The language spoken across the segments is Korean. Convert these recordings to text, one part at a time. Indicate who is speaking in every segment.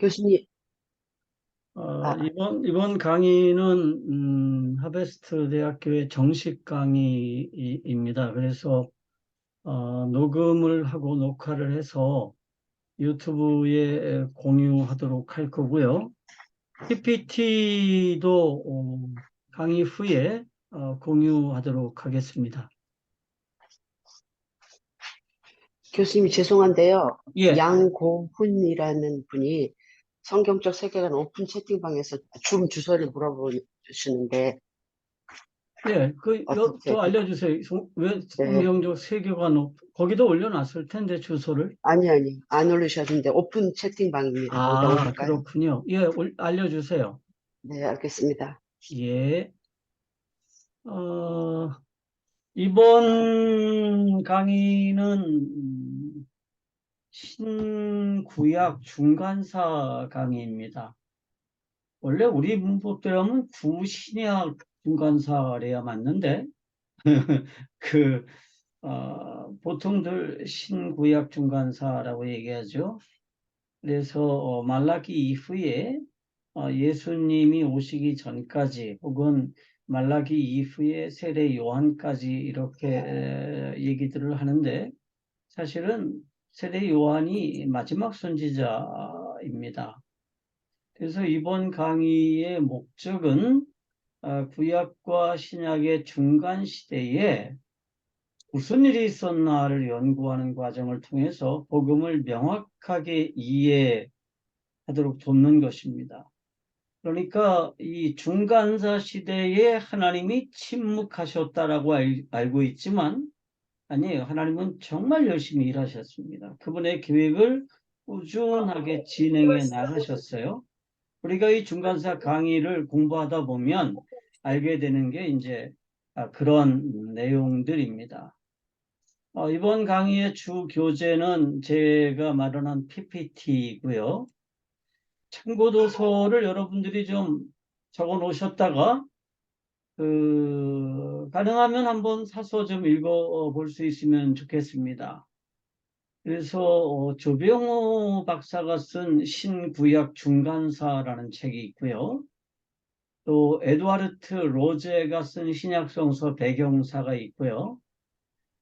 Speaker 1: 교수님,
Speaker 2: 이번 강의는 하베스트 대학교의 정식 강의입니다. 그래서 녹음을 하고 녹화를 해서 유튜브에 공유하도록 할 거고요. PPT도 강의 후에 공유하도록 하겠습니다.
Speaker 1: 교수님 죄송한데요.
Speaker 2: 예,
Speaker 1: 양고훈이라는 분이 성경적 세계관 오픈 채팅방에서 줌 주소를 물어보시는데
Speaker 2: 예,
Speaker 1: 어떻게
Speaker 2: 또 알려주세요. 왜
Speaker 1: 네.
Speaker 2: 성경적 세계관, 거기도 올려놨을 텐데, 주소를.
Speaker 1: 아니 안 올리셨는데 오픈 채팅방입니다. 거기다
Speaker 2: 아,
Speaker 1: 올릴까요?
Speaker 2: 그렇군요. 예, 알려주세요.
Speaker 1: 네, 알겠습니다.
Speaker 2: 예. 어, 이번 강의는 신구약 중간사 강의입니다. 원래 우리 문법대로 하면 구신약 중간사래야 맞는데, 그, 보통들 신구약 중간사라고 얘기하죠. 그래서 말라기 이후에 예수님이 오시기 전까지 혹은 말라기 이후에 세례 요한까지 이렇게 얘기들을 하는데 사실은 세례 요한이 마지막 선지자입니다. 그래서 이번 강의의 목적은 구약과 신약의 중간 시대에 무슨 일이 있었나를 연구하는 과정을 통해서 복음을 명확하게 이해하도록 돕는 것입니다. 그러니까 이 중간사 시대에 하나님이 침묵하셨다라고 알고 있지만 아니에요. 하나님은 정말 열심히 일하셨습니다. 그분의 계획을 꾸준하게 진행해 나가셨어요. 우리가 이 중간사 강의를 공부하다 보면 알게 되는 게 이제 그런 내용들입니다. 이번 강의의 주 교재는 제가 마련한 PPT이고요. 참고도서를 여러분들이 좀 적어 놓으셨다가 가능하면 한번 사서 좀 읽어 볼 수 있으면 좋겠습니다. 그래서 조병호 박사가 쓴 신구약 중간사라는 책이 있고요. 또 에드와르트 로제가 쓴 신약성서 배경사가 있고요.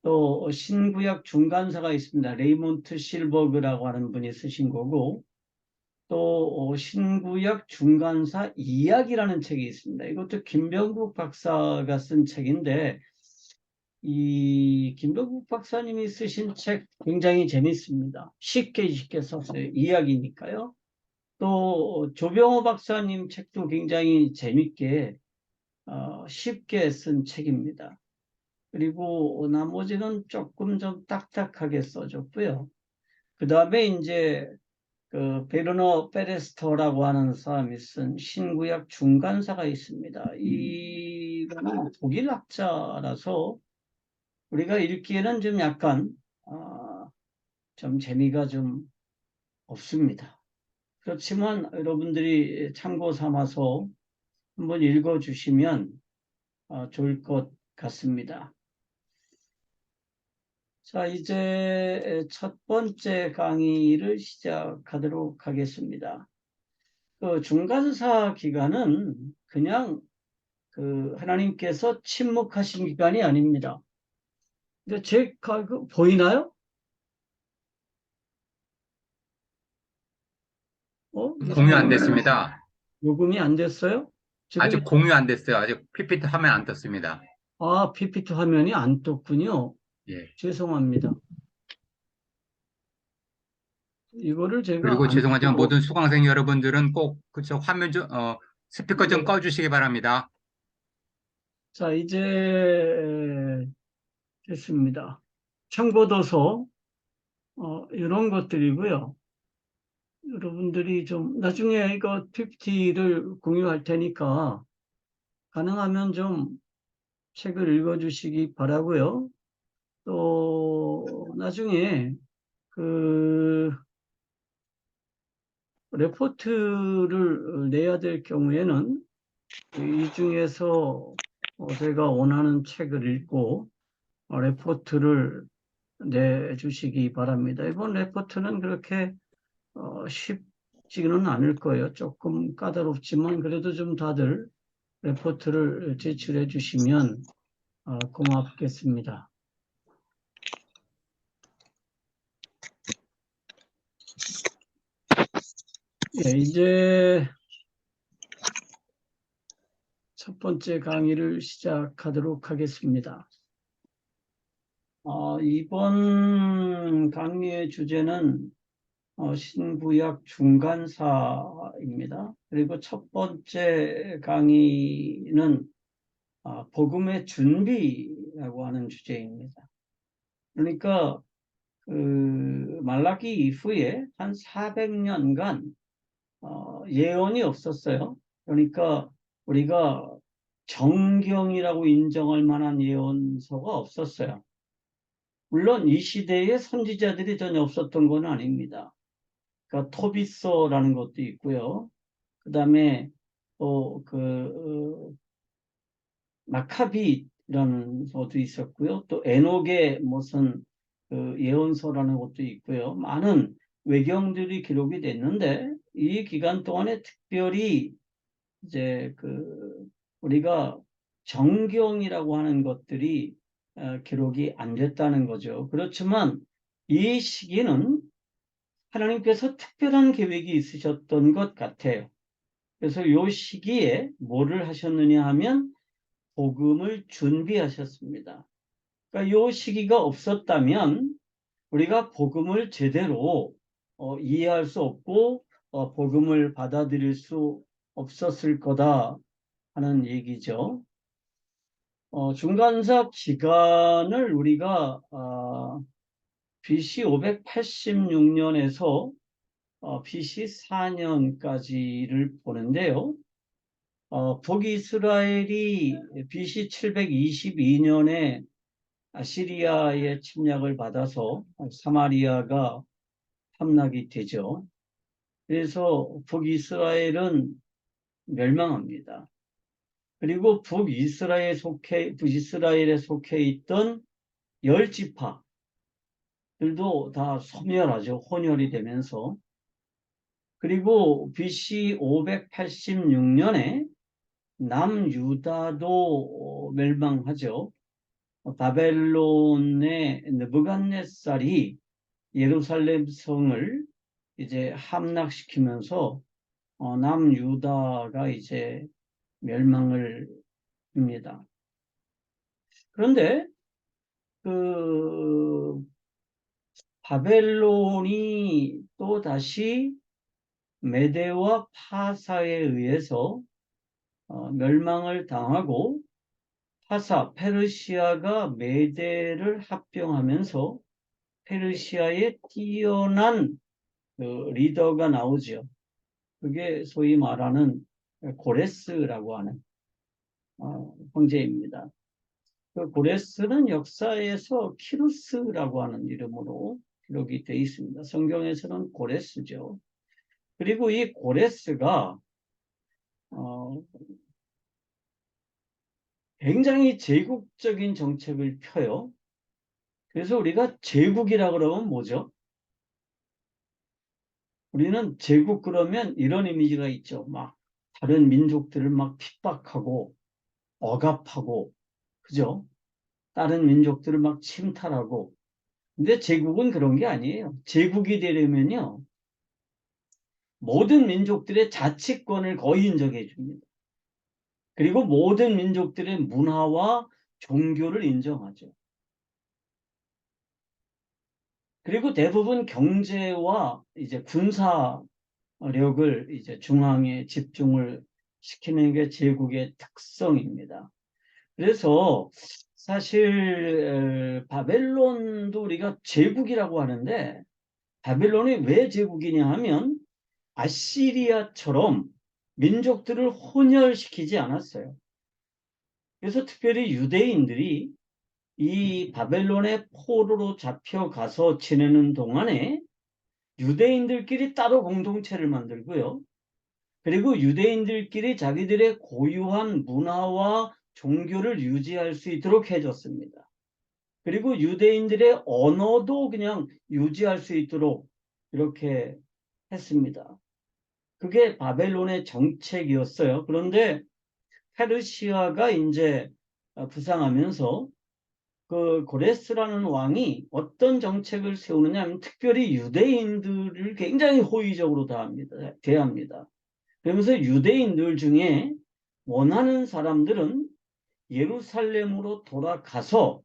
Speaker 2: 또 신구약 중간사가 있습니다. 레이몬트 실버그라고 하는 분이 쓰신 거고 또 신구약 중간사 이야기라는 책이 있습니다. 이것도 김병국 박사가 쓴 책인데 이 김병국 박사님이 쓰신 책 굉장히 재밌습니다. 쉽게 썼어요. 이야기니까요. 또 조병호 박사님 책도 굉장히 재밌게 쉽게 쓴 책입니다. 그리고 나머지는 조금 좀 딱딱하게 써줬고요. 그 다음에 이제 베르너 페레스터라고 하는 사람이 쓴 신구약 중간사가 있습니다. 이거는 독일 학자라서 우리가 읽기에는 좀 약간 좀 재미가 좀 없습니다. 그렇지만 여러분들이 참고 삼아서 한번 읽어주시면 좋을 것 같습니다. 자, 이제 첫 번째 강의를 시작하도록 하겠습니다. 중간사 기간은 그냥 하나님께서 침묵하신 기간이 아닙니다. 근데 보이나요?
Speaker 3: 공유 안 됐습니다.
Speaker 2: 녹음이 안 됐어요? 지금,
Speaker 3: 아직 공유 안 됐어요. 아직 PPT 화면 안 떴습니다.
Speaker 2: PPT 화면이 안 떴군요.
Speaker 3: 예.
Speaker 2: 죄송합니다. 이거를 제가
Speaker 3: 그리고
Speaker 2: 안
Speaker 3: 죄송하지만
Speaker 2: 끄고,
Speaker 3: 모든 수강생 여러분들은 꼭 그쵸 화면 좀 스피커 좀 꺼주시기 바랍니다.
Speaker 2: 자, 이제 됐습니다. 참고도서, 이런 것들이고요. 여러분들이 좀 나중에 이거 PPT를 공유할 테니까 가능하면 좀 책을 읽어주시기 바라고요. 또 나중에 레포트를 내야 될 경우에는 이 중에서 제가 원하는 책을 읽고 레포트를 내주시기 바랍니다. 이번 레포트는 그렇게 쉽지는 않을 거예요. 조금 까다롭지만 그래도 좀 다들 레포트를 제출해 주시면 고맙겠습니다. 예, 이제 첫 번째 강의를 시작하도록 하겠습니다. 이번 강의의 주제는 신구약 중간사입니다. 그리고 첫 번째 강의는 복음의 준비라고 하는 주제입니다. 그러니까 그 말라기 이후에 한 400년간 예언이 없었어요. 그러니까 우리가 정경이라고 인정할 만한 예언서가 없었어요. 물론 이 시대에 선지자들이 전혀 없었던 건 아닙니다. 그러니까 토비서라는 것도 있고요. 그 다음에 또 마카비라는 것도 있었고요. 또 에녹의 무슨 그 예언서라는 것도 있고요. 많은 외경들이 기록이 됐는데 이 기간 동안에 특별히 이제 우리가 정경이라고 하는 것들이 기록이 안 됐다는 거죠. 그렇지만 이 시기는 하나님께서 특별한 계획이 있으셨던 것 같아요. 그래서 이 시기에 뭐를 하셨느냐 하면 복음을 준비하셨습니다. 그러니까 이 시기가 없었다면 우리가 복음을 제대로 이해할 수 없고 복음을 받아들일 수 없었을 거다 하는 얘기죠. 중간사 기간을 우리가 BC 586년에서 BC 4년까지를 보는데요. 북이스라엘이 BC 722년에 아시리아의 침략을 받아서 사마리아가 함락이 되죠. 그래서 북이스라엘은 멸망합니다. 그리고 북이스라엘에 속해 있던 10지파들도 다 소멸하죠. 혼혈이 되면서. 그리고 BC 586년에 남유다도 멸망하죠. 바벨론의 느부갓네살이 예루살렘 성을 이제 함락시키면서 남유다가 이제 멸망을 합니다. 그런데 바벨론이 또 다시 메대와 파사에 의해서 멸망을 당하고 페르시아가 메대를 합병하면서 페르시아에 뛰어난 리더가 나오죠. 그게 소위 말하는 고레스라고 하는 황제입니다. 그 고레스는 역사에서 키루스라고 하는 이름으로 기록이 되어 있습니다. 성경에서는 고레스죠. 그리고 이 고레스가 굉장히 제국적인 정책을 펴요. 그래서 우리가 제국이라 그러면 뭐죠? 우리는 제국 그러면 이런 이미지가 있죠. 막 다른 민족들을 막 핍박하고 억압하고, 그죠? 다른 민족들을 막 침탈하고. 근데 제국은 그런 게 아니에요. 제국이 되려면요, 모든 민족들의 자치권을 거의 인정해 줍니다. 그리고 모든 민족들의 문화와 종교를 인정하죠. 그리고 대부분 경제와 이제 군사력을 이제 중앙에 집중을 시키는 게 제국의 특성입니다. 그래서 사실 바벨론도 우리가 제국이라고 하는데 바벨론이 왜 제국이냐 하면 아시리아처럼 민족들을 혼혈시키지 않았어요. 그래서 특별히 유대인들이 이 바벨론의 포로로 잡혀가서 지내는 동안에 유대인들끼리 따로 공동체를 만들고요. 그리고 유대인들끼리 자기들의 고유한 문화와 종교를 유지할 수 있도록 해줬습니다. 그리고 유대인들의 언어도 그냥 유지할 수 있도록 이렇게 했습니다. 그게 바벨론의 정책이었어요. 그런데 페르시아가 이제 부상하면서 그 고레스라는 왕이 어떤 정책을 세우느냐 하면 특별히 유대인들을 굉장히 호의적으로 대합니다. 그러면서 유대인들 중에 원하는 사람들은 예루살렘으로 돌아가서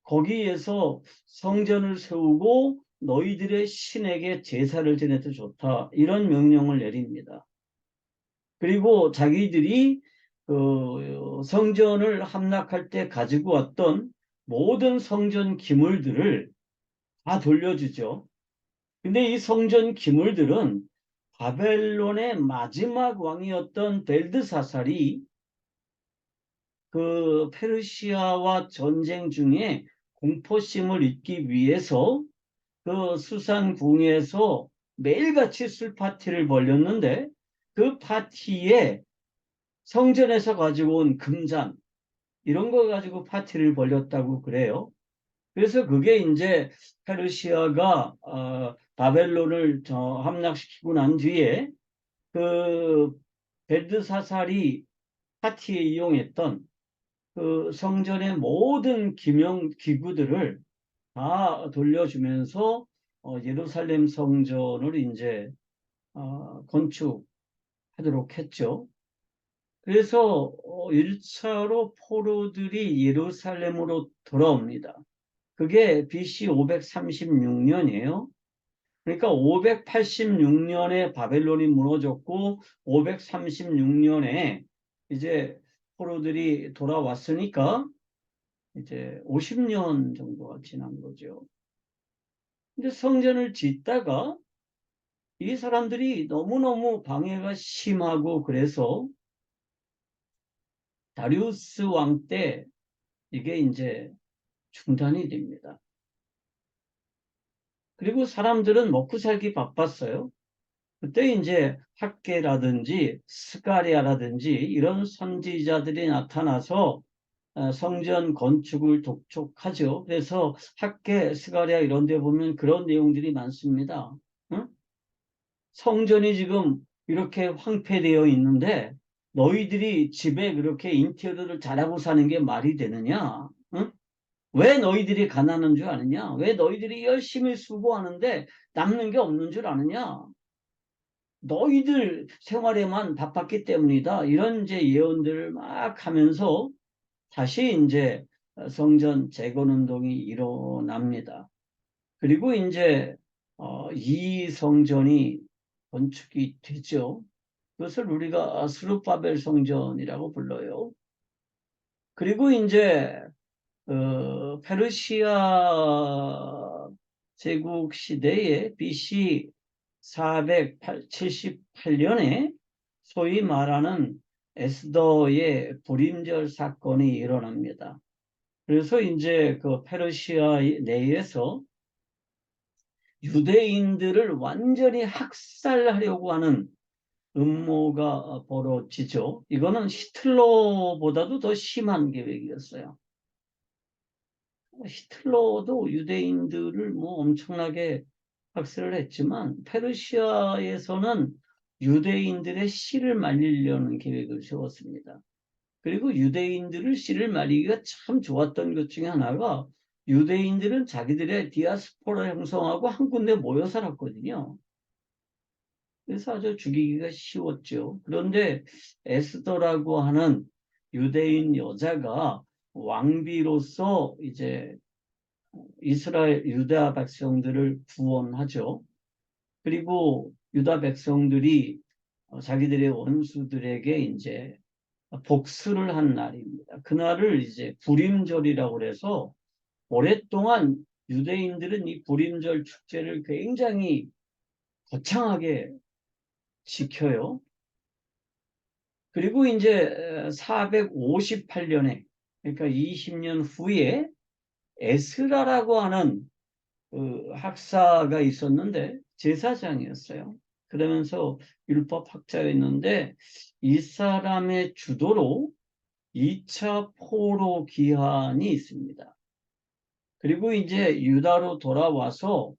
Speaker 2: 거기에서 성전을 세우고 너희들의 신에게 제사를 지내도 좋다. 이런 명령을 내립니다. 그리고 자기들이 그 성전을 함락할 때 가지고 왔던 모든 성전 기물들을 다 돌려주죠. 근데 이 성전 기물들은 바벨론의 마지막 왕이었던 벨드사살이 그 페르시아와 전쟁 중에 공포심을 잊기 위해서 그 수산궁에서 매일같이 술 파티를 벌였는데 그 파티에 성전에서 가지고 온 금잔 이런 거 가지고 파티를 벌였다고 그래요. 그래서 그게 이제 페르시아가 바벨론을 함락시키고 난 뒤에 그 벨드사살이 파티에 이용했던 그 성전의 모든 기구들을 다 돌려주면서 예루살렘 성전을 이제 건축하도록 했죠. 그래서 1차로 포로들이 예루살렘으로 돌아옵니다. 그게 BC 536년이에요. 그러니까 586년에 바벨론이 무너졌고 536년에 이제 포로들이 돌아왔으니까 이제 50년 정도가 지난 거죠. 근데 성전을 짓다가 이 사람들이 너무너무 방해가 심하고 그래서 다리우스 왕 때 이게 이제 중단이 됩니다. 그리고 사람들은 먹고 살기 바빴어요. 그때 이제 학계라든지 스가랴라든지 이런 선지자들이 나타나서 성전 건축을 독촉하죠. 그래서 학계, 스가랴 이런 데 보면 그런 내용들이 많습니다. 응? 성전이 지금 이렇게 황폐되어 있는데 너희들이 집에 그렇게 인테리어를 잘하고 사는 게 말이 되느냐? 응? 왜 너희들이 가난한 줄 아느냐? 왜 너희들이 열심히 수고하는데 남는 게 없는 줄 아느냐? 너희들 생활에만 바빴기 때문이다. 이런 이제 예언들을 막 하면서 다시 이제 성전 재건 운동이 일어납니다. 그리고 이제 이 성전이 건축이 되죠. 그것을 우리가 스룹바벨 성전이라고 불러요. 그리고 이제 페르시아 제국 시대에 BC 478년에 소위 말하는 에스더의 불임절 사건이 일어납니다. 그래서 이제 그 페르시아 내에서 유대인들을 완전히 학살하려고 하는 음모가 벌어지죠. 이거는 히틀러보다도 더 심한 계획이었어요. 히틀러도 유대인들을 뭐 엄청나게 학살을 했지만 페르시아에서는 유대인들의 씨를 말리려는 계획을 세웠습니다. 그리고 유대인들을 씨를 말리기가 참 좋았던 것 중에 하나가 유대인들은 자기들의 디아스포라를 형성하고 한 군데 모여 살았거든요. 그래서 아주 죽이기가 쉬웠죠. 그런데 에스더라고 하는 유대인 여자가 왕비로서 이제 이스라엘 유다 백성들을 구원하죠. 그리고 유다 백성들이 자기들의 원수들에게 이제 복수를 한 날입니다. 그날을 이제 불임절이라고 그래서 오랫동안 유대인들은 이 불임절 축제를 굉장히 거창하게 지켜요. 그리고 이제 458년에 그러니까 20년 후에 에스라라고 하는 그 학사가 있었는데 제사장이었어요. 그러면서 율법학자였는데 이 사람의 주도로 2차 포로 기한이 있습니다. 그리고 이제 유다로 돌아와서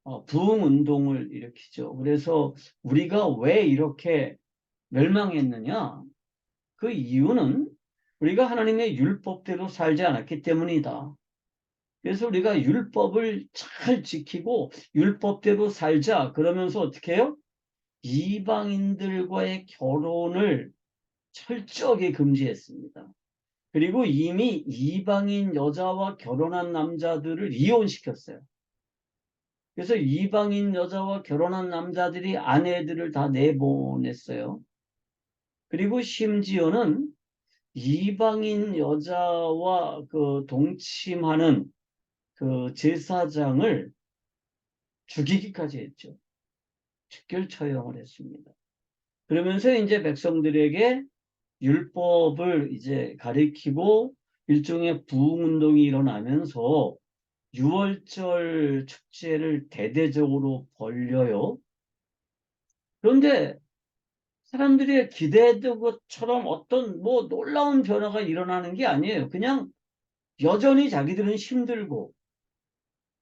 Speaker 2: 부흥운동을 일으키죠. 그래서 우리가 왜 이렇게 멸망했느냐? 그 이유는 우리가 하나님의 율법대로 살지 않았기 때문이다. 그래서 우리가 율법을 잘 지키고 율법대로 살자. 그러면서 어떻게 해요? 이방인들과의 결혼을 철저하게 금지했습니다. 그리고 이미 이방인 여자와 결혼한 남자들을 이혼시켰어요. 그래서 이방인 여자와 결혼한 남자들이 아내들을 다 내보냈어요. 그리고 심지어는 이방인 여자와 그 동침하는 그 제사장을 죽이기까지 했죠. 즉결 처형을 했습니다. 그러면서 이제 백성들에게 율법을 이제 가리키고 일종의 부흥운동이 일어나면서 유월절 축제를 대대적으로 벌려요. 그런데 사람들이 기대했던 것처럼 어떤 뭐 놀라운 변화가 일어나는 게 아니에요. 그냥 여전히 자기들은 힘들고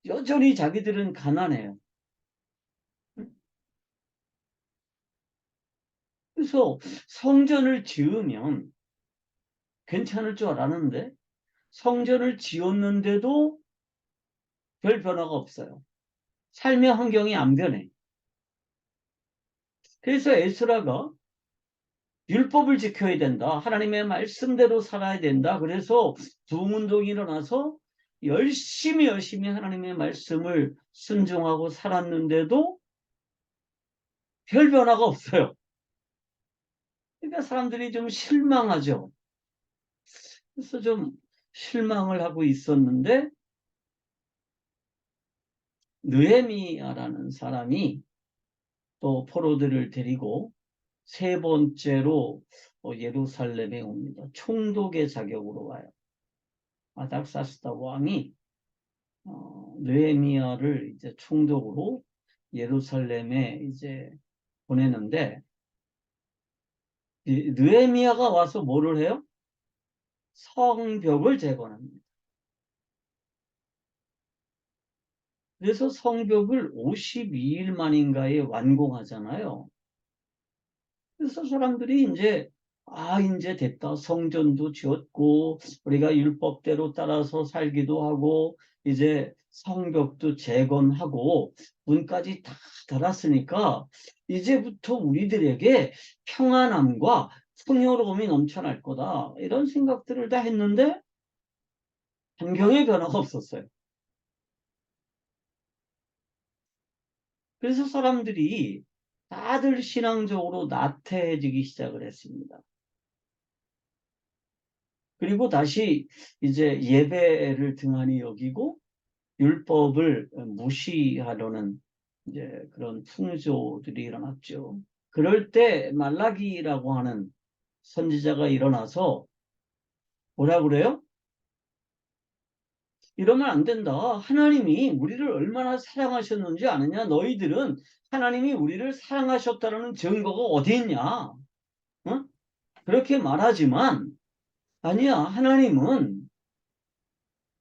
Speaker 2: 여전히 자기들은 가난해요. 그래서 성전을 지으면 괜찮을 줄 알았는데 성전을 지었는데도 별 변화가 없어요. 삶의 환경이 안 변해. 그래서 에스라가 율법을 지켜야 된다. 하나님의 말씀대로 살아야 된다. 그래서 부흥운동이 일어나서 열심히 하나님의 말씀을 순종하고 살았는데도 별 변화가 없어요. 그러니까 사람들이 좀 실망하죠. 그래서 좀 실망을 하고 있었는데 느헤미야라는 사람이 또 포로들을 데리고 세 번째로 예루살렘에 옵니다. 총독의 자격으로 와요. 아닥사스다 왕이 느헤미야를 이제 총독으로 예루살렘에 이제 보내는데 느헤미야가 와서 뭐를 해요? 성벽을 재건합니다. 그래서 성벽을 52일 만인가에 완공하잖아요. 그래서 사람들이 이제 이제 됐다. 성전도 지었고 우리가 율법대로 따라서 살기도 하고 이제 성벽도 재건하고 문까지 다 달았으니까 이제부터 우리들에게 평안함과 풍요로움이 넘쳐날 거다. 이런 생각들을 다 했는데 환경의 변화가 없었어요. 그래서 사람들이 다들 신앙적으로 나태해지기 시작을 했습니다. 그리고 다시 이제 예배를 등한히 여기고 율법을 무시하려는 이제 그런 풍조들이 일어났죠. 그럴 때 말라기라고 하는 선지자가 일어나서 뭐라 그래요? 이러면 안 된다. 하나님이 우리를 얼마나 사랑하셨는지 아느냐? 너희들은 하나님이 우리를 사랑하셨다는 증거가 어디 있냐? 어? 그렇게 말하지만 아니야. 하나님은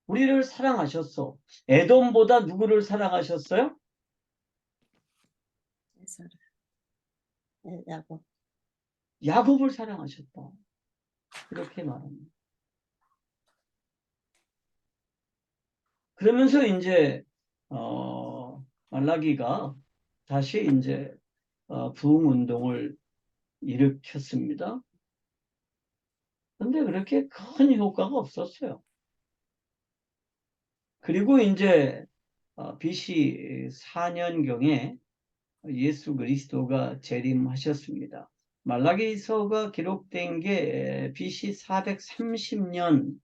Speaker 2: 우리를 사랑하셨어. 에돔보다 누구를 사랑하셨어요?
Speaker 1: 야곱.
Speaker 2: 야곱을 사랑하셨다. 이렇게 말합니다. 그러면서 이제 말라기가 다시 이제 부흥 운동을 일으켰습니다. 근데 그렇게 큰 효과가 없었어요. 그리고 이제 BC 4년경에 예수 그리스도가 재림하셨습니다. 말라기서가 기록된 게 BC 430년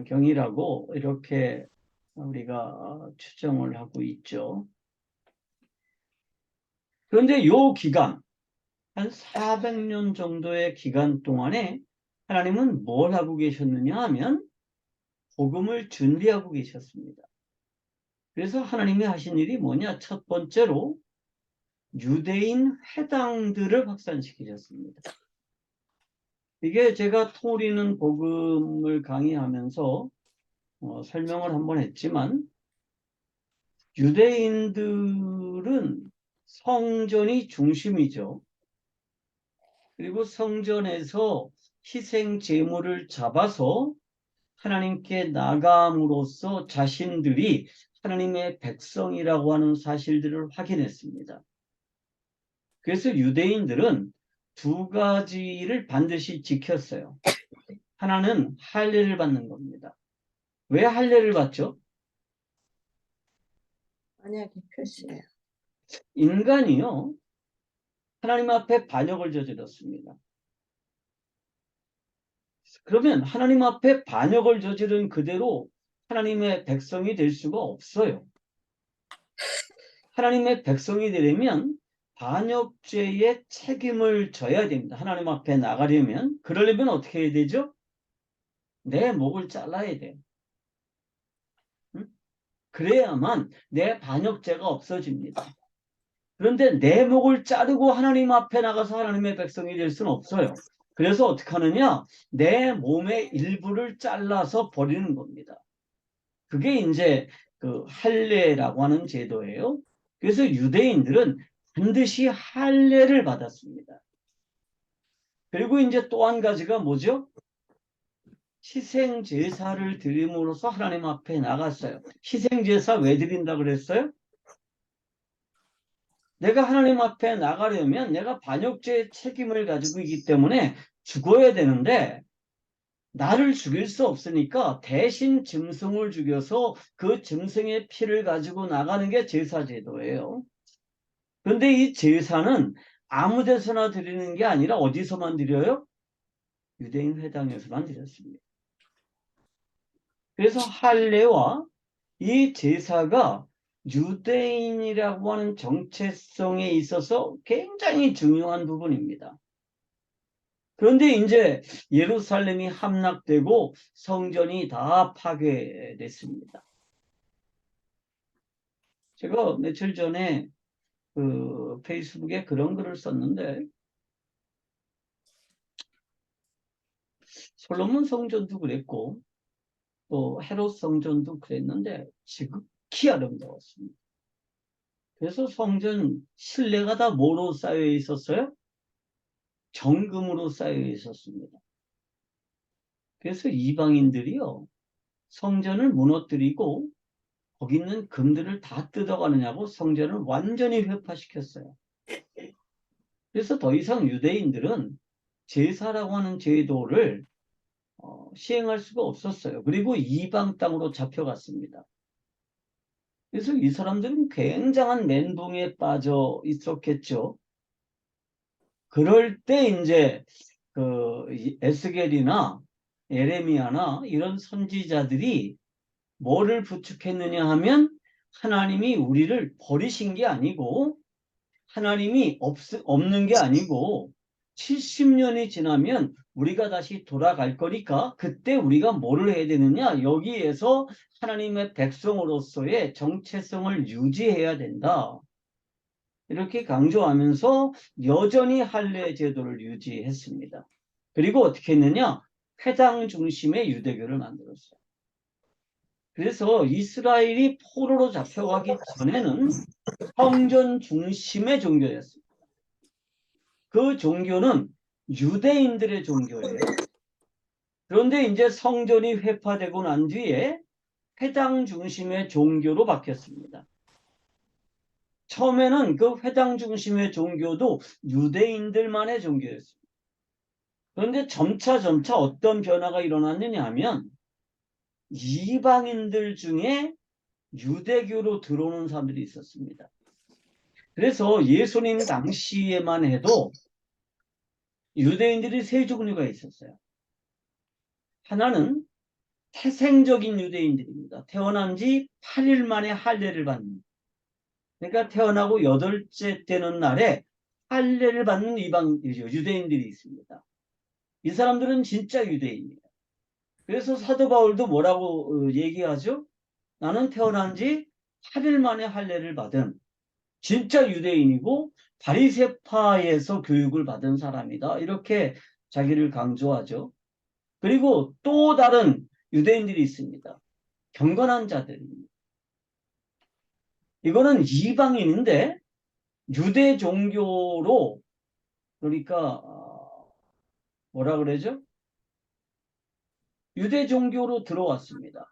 Speaker 2: 경이라고 이렇게 우리가 추정을 하고 있죠. 그런데 요 기간, 한 400년 정도의 기간 동안에 하나님은 뭘 하고 계셨느냐 하면 복음을 준비하고 계셨습니다. 그래서 하나님이 하신 일이 뭐냐? 첫 번째로 유대인 회당들을 확산시키셨습니다. 이게 제가 토리는 복음을 강의하면서 설명을 한번 했지만 유대인들은 성전이 중심이죠. 그리고 성전에서 희생 제물을 잡아서 하나님께 나감으로써 자신들이 하나님의 백성이라고 하는 사실들을 확인했습니다. 그래서 유대인들은 두 가지를 반드시 지켰어요. 하나는 할례를 받는 겁니다. 왜 할례를 받죠?
Speaker 1: 만약에 표시예요.
Speaker 2: 인간이요, 하나님 앞에 반역을 저질렀습니다. 그러면 하나님 앞에 반역을 저지른 그대로 하나님의 백성이 될 수가 없어요. 하나님의 백성이 되려면 반역죄의 책임을 져야 됩니다. 하나님 앞에 나가려면. 그러려면 어떻게 해야 되죠? 내 목을 잘라야 돼요. 응? 그래야만 내 반역죄가 없어집니다. 그런데 내 목을 자르고 하나님 앞에 나가서 하나님의 백성이 될 수는 없어요. 그래서 어떻게 하느냐? 내 몸의 일부를 잘라서 버리는 겁니다. 그게 이제 그 할례라고 하는 제도예요. 그래서 유대인들은 반드시 할례를 받았습니다. 그리고 이제 또 한 가지가 뭐죠? 희생 제사를 드림으로써 하나님 앞에 나갔어요. 희생 제사 왜 드린다 그랬어요? 내가 하나님 앞에 나가려면 내가 반역죄의 책임을 가지고 있기 때문에 죽어야 되는데 나를 죽일 수 없으니까 대신 짐승을 죽여서 그 짐승의 피를 가지고 나가는 게 제사 제도예요. 그런데 이 제사는 아무 데서나 드리는 게 아니라 어디서만 드려요? 유대인 회당에서만 드렸습니다. 그래서 할례와 이 제사가 유대인이라고 하는 정체성에 있어서 굉장히 중요한 부분입니다. 그런데 이제 예루살렘이 함락되고 성전이 다 파괴됐습니다. 제가 며칠 전에 그 페이스북에 그런 글을 썼는데 솔로몬 성전도 그랬고 또 헤롯 성전도 그랬는데 지극히 아름다웠습니다. 그래서 성전 실내가 다 뭐로 쌓여 있었어요? 정금으로 쌓여 있었습니다. 그래서 이방인들이요, 성전을 무너뜨리고 거기 있는 금들을 다 뜯어가느냐고 성전을 완전히 회파시켰어요. 그래서 더 이상 유대인들은 제사라고 하는 제도를 시행할 수가 없었어요. 그리고 이방 땅으로 잡혀갔습니다. 그래서 이 사람들은 굉장한 멘붕에 빠져 있었겠죠. 그럴 때 이제 그 에스겔이나 예레미야나 이런 선지자들이 뭐를 부축했느냐 하면 하나님이 우리를 버리신 게 아니고 하나님이 없는 게 아니고 70년이 지나면 우리가 다시 돌아갈 거니까 그때 우리가 뭐를 해야 되느냐? 여기에서 하나님의 백성으로서의 정체성을 유지해야 된다. 이렇게 강조하면서 여전히 할례 제도를 유지했습니다. 그리고 어떻게 했느냐? 회당 중심의 유대교를 만들었어요. 그래서 이스라엘이 포로로 잡혀가기 전에는 성전 중심의 종교였습니다. 그 종교는 유대인들의 종교예요. 그런데 이제 성전이 회파되고 난 뒤에 회당 중심의 종교로 바뀌었습니다. 처음에는 그 회당 중심의 종교도 유대인들만의 종교였습니다. 그런데 점차 어떤 변화가 일어났느냐 하면 이방인들 중에 유대교로 들어오는 사람들이 있었습니다. 그래서 예수님 당시에만 해도 유대인들이 세 종류가 있었어요. 하나는 태생적인 유대인들입니다. 태어난 지 8일 만에 할례를 받는. 그러니까 태어나고 8째 되는 날에 할례를 받는 유대인들이 있습니다. 이 사람들은 진짜 유대인이에요. 그래서 사도 바울도 뭐라고 얘기하죠? 나는 태어난 지 8일 만에 할례를 받은 진짜 유대인이고 바리새파에서 교육을 받은 사람이다. 이렇게 자기를 강조하죠. 그리고 또 다른 유대인들이 있습니다. 경건한 자들입니다. 이거는 이방인인데 유대 종교로, 그러니까 뭐라 그러죠? 유대 종교로 들어왔습니다.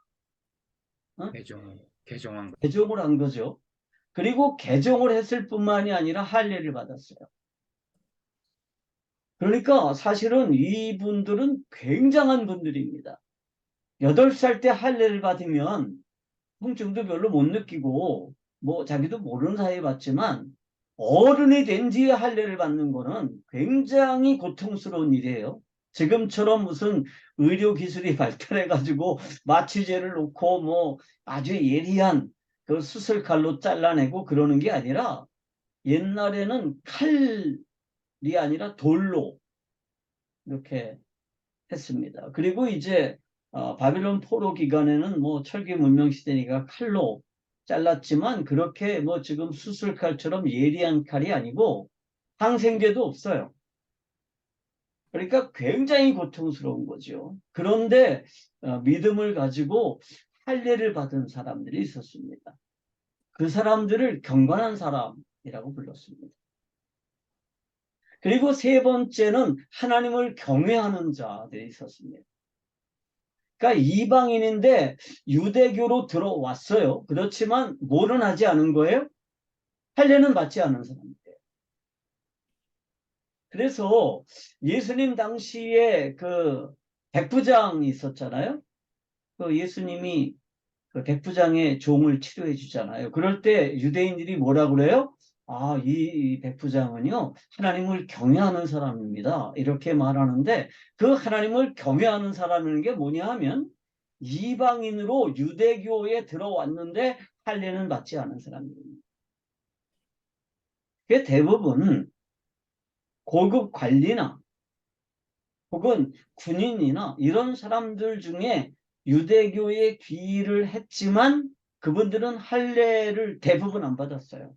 Speaker 2: 어?
Speaker 3: 개종한 거.
Speaker 2: 개종을 한 거죠. 그리고 개종을 했을 뿐만이 아니라 할례를 받았어요. 그러니까 사실은 이분들은 굉장한 분들입니다. 8살 때 할례를 받으면 통증도 별로 못 느끼고 뭐 자기도 모르는 사이에 받지만 어른이 된 뒤에 할례를 받는 거는 굉장히 고통스러운 일이에요. 지금처럼 무슨 의료 기술이 발달해 가지고 마취제를 놓고 뭐 아주 예리한 그 수술칼로 잘라내고 그러는 게 아니라 옛날에는 칼이 아니라 돌로 이렇게 했습니다. 그리고 이제 바빌론 포로 기간에는 뭐 철기 문명 시대니까 칼로 잘랐지만 그렇게 뭐 지금 수술칼처럼 예리한 칼이 아니고 항생제도 없어요. 그러니까 굉장히 고통스러운 거죠. 그런데 믿음을 가지고 할례를 받은 사람들이 있었습니다. 그 사람들을 경건한 사람이라고 불렀습니다. 그리고 세 번째는 하나님을 경외하는 자들이 있었습니다. 그러니까 이방인인데 유대교로 들어왔어요. 그렇지만 뭐는 하지 않은 거예요? 할례는 받지 않은 사람이에요. 그래서 예수님 당시에 그 백부장이 있었잖아요. 그 예수님이 그 백부장의 종을 치료해 주잖아요. 그럴 때 유대인들이 뭐라 그래요? 아, 이 백부장은요, 하나님을 경외하는 사람입니다. 이렇게 말하는데 그 하나님을 경외하는 사람인 게 뭐냐 하면 이방인으로 유대교에 들어왔는데 할례는 받지 않은 사람입니다. 그게 대부분 고급 관리나 혹은 군인이나 이런 사람들 중에 유대교에 귀의를 했지만 그분들은 할례를 대부분 안 받았어요.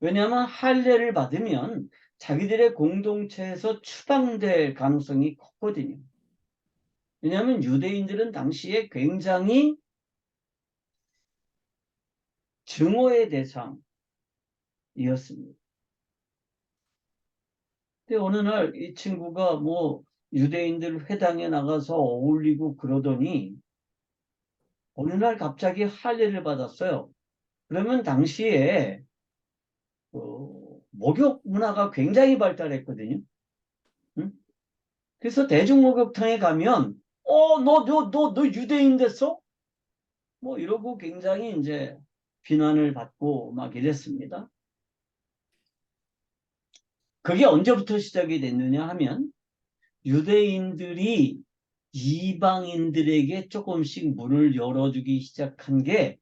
Speaker 2: 왜냐하면 할례를 받으면 자기들의 공동체에서 추방될 가능성이 컸거든요. 왜냐하면 유대인들은 당시에 굉장히 증오의 대상이었습니다. 근데 어느 날 이 친구가 뭐 유대인들 회당에 나가서 어울리고 그러더니 어느 날 갑자기 할례를 받았어요. 그러면 당시에 목욕 문화가 굉장히 발달했거든요. 응? 그래서 대중목욕탕에 가면 너 유대인 됐어? 뭐 이러고 굉장히 이제 비난을 받고 막 이랬습니다. 그게 언제부터 시작이 됐느냐 하면 유대인들이 이방인들에게 조금씩 문을 열어주기 시작한 게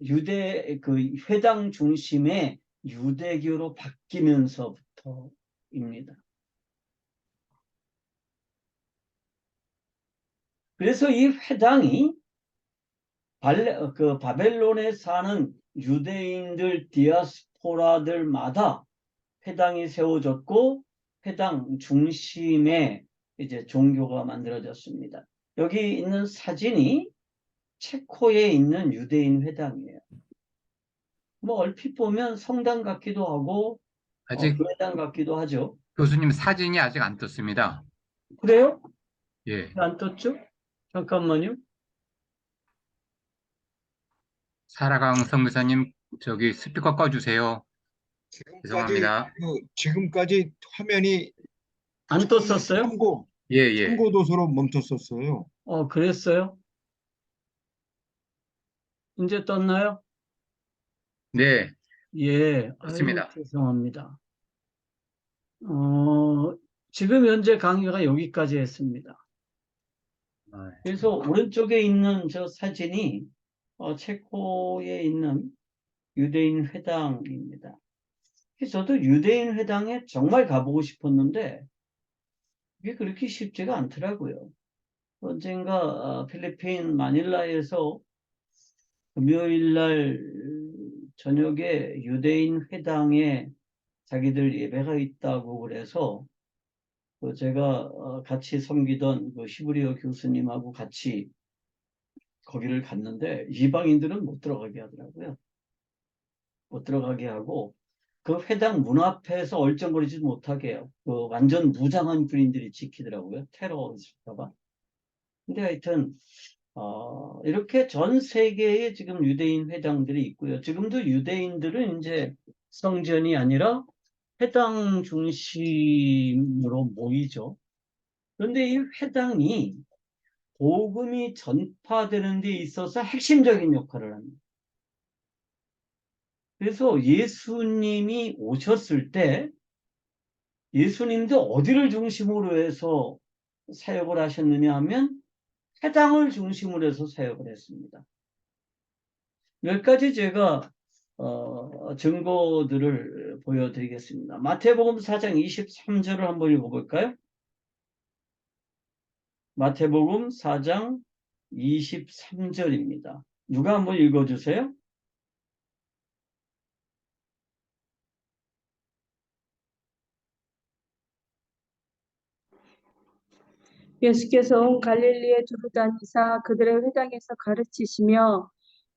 Speaker 2: 유대 그 회당 중심의 유대교로 바뀌면서부터입니다. 그래서 이 회당이 바벨론에 사는 유대인들 디아스포라들마다 회당이 세워졌고 회당 중심에 이제 종교가 만들어졌습니다. 여기 있는 사진이 체코에 있는 유대인 회당이에요. 뭐 얼핏 보면 성당 같기도 하고
Speaker 3: 아직
Speaker 2: 교회당 같기도 하죠.
Speaker 3: 교수님 사진이 아직 안 떴습니다.
Speaker 2: 그래요?
Speaker 3: 예.
Speaker 2: 안 떴죠? 잠깐만요.
Speaker 3: 사라강 선교사님, 저기 스피커 꺼주세요.
Speaker 4: 지금까지
Speaker 3: 죄송합니다.
Speaker 4: 지금까지 화면이
Speaker 2: 안 떴었어요?
Speaker 3: 예, 예.
Speaker 4: 참고도서로 멈췄었어요.
Speaker 2: 그랬어요? 이제 떴나요?
Speaker 3: 네,
Speaker 2: 예, 아이고,
Speaker 3: 좋습니다.
Speaker 2: 죄송합니다. 지금 현재 강의가 여기까지 했습니다. 그래서 오른쪽에 있는 저 사진이 체코에 있는 유대인 회당입니다. 그래서 저도 유대인 회당에 정말 가보고 싶었는데 그게 그렇게 쉽지가 않더라고요. 언젠가 필리핀 마닐라에서 금요일 날 저녁에 유대인 회당에 자기들 예배가 있다고 그래서 제가 같이 섬기던 그 히브리어 교수님하고 같이 거기를 갔는데 이방인들은 못 들어가게 하더라고요. 못 들어가게 하고 그 회당 문 앞에서 얼쩡거리지 못하게 해요. 그 완전 무장한 군인들이 지키더라고요. 테러일까 봐. 근데 하여튼 이렇게 전 세계에 지금 유대인 회당들이 있고요. 지금도 유대인들은 이제 성전이 아니라 회당 중심으로 모이죠. 그런데 이 회당이 복음이 전파되는 데 있어서 핵심적인 역할을 합니다. 그래서 예수님이 오셨을 때 예수님도 어디를 중심으로 해서 사역을 하셨느냐 하면 회당을 중심으로 해서 사역을 했습니다. 몇 가지 제가 증거들을 보여드리겠습니다. 마태복음 4장 23절을 한번 읽어볼까요? 마태복음 4장 23절입니다. 누가 한번 읽어주세요?
Speaker 5: 예수께서 온 갈릴리에 두루 다니사 그들의 회당에서 가르치시며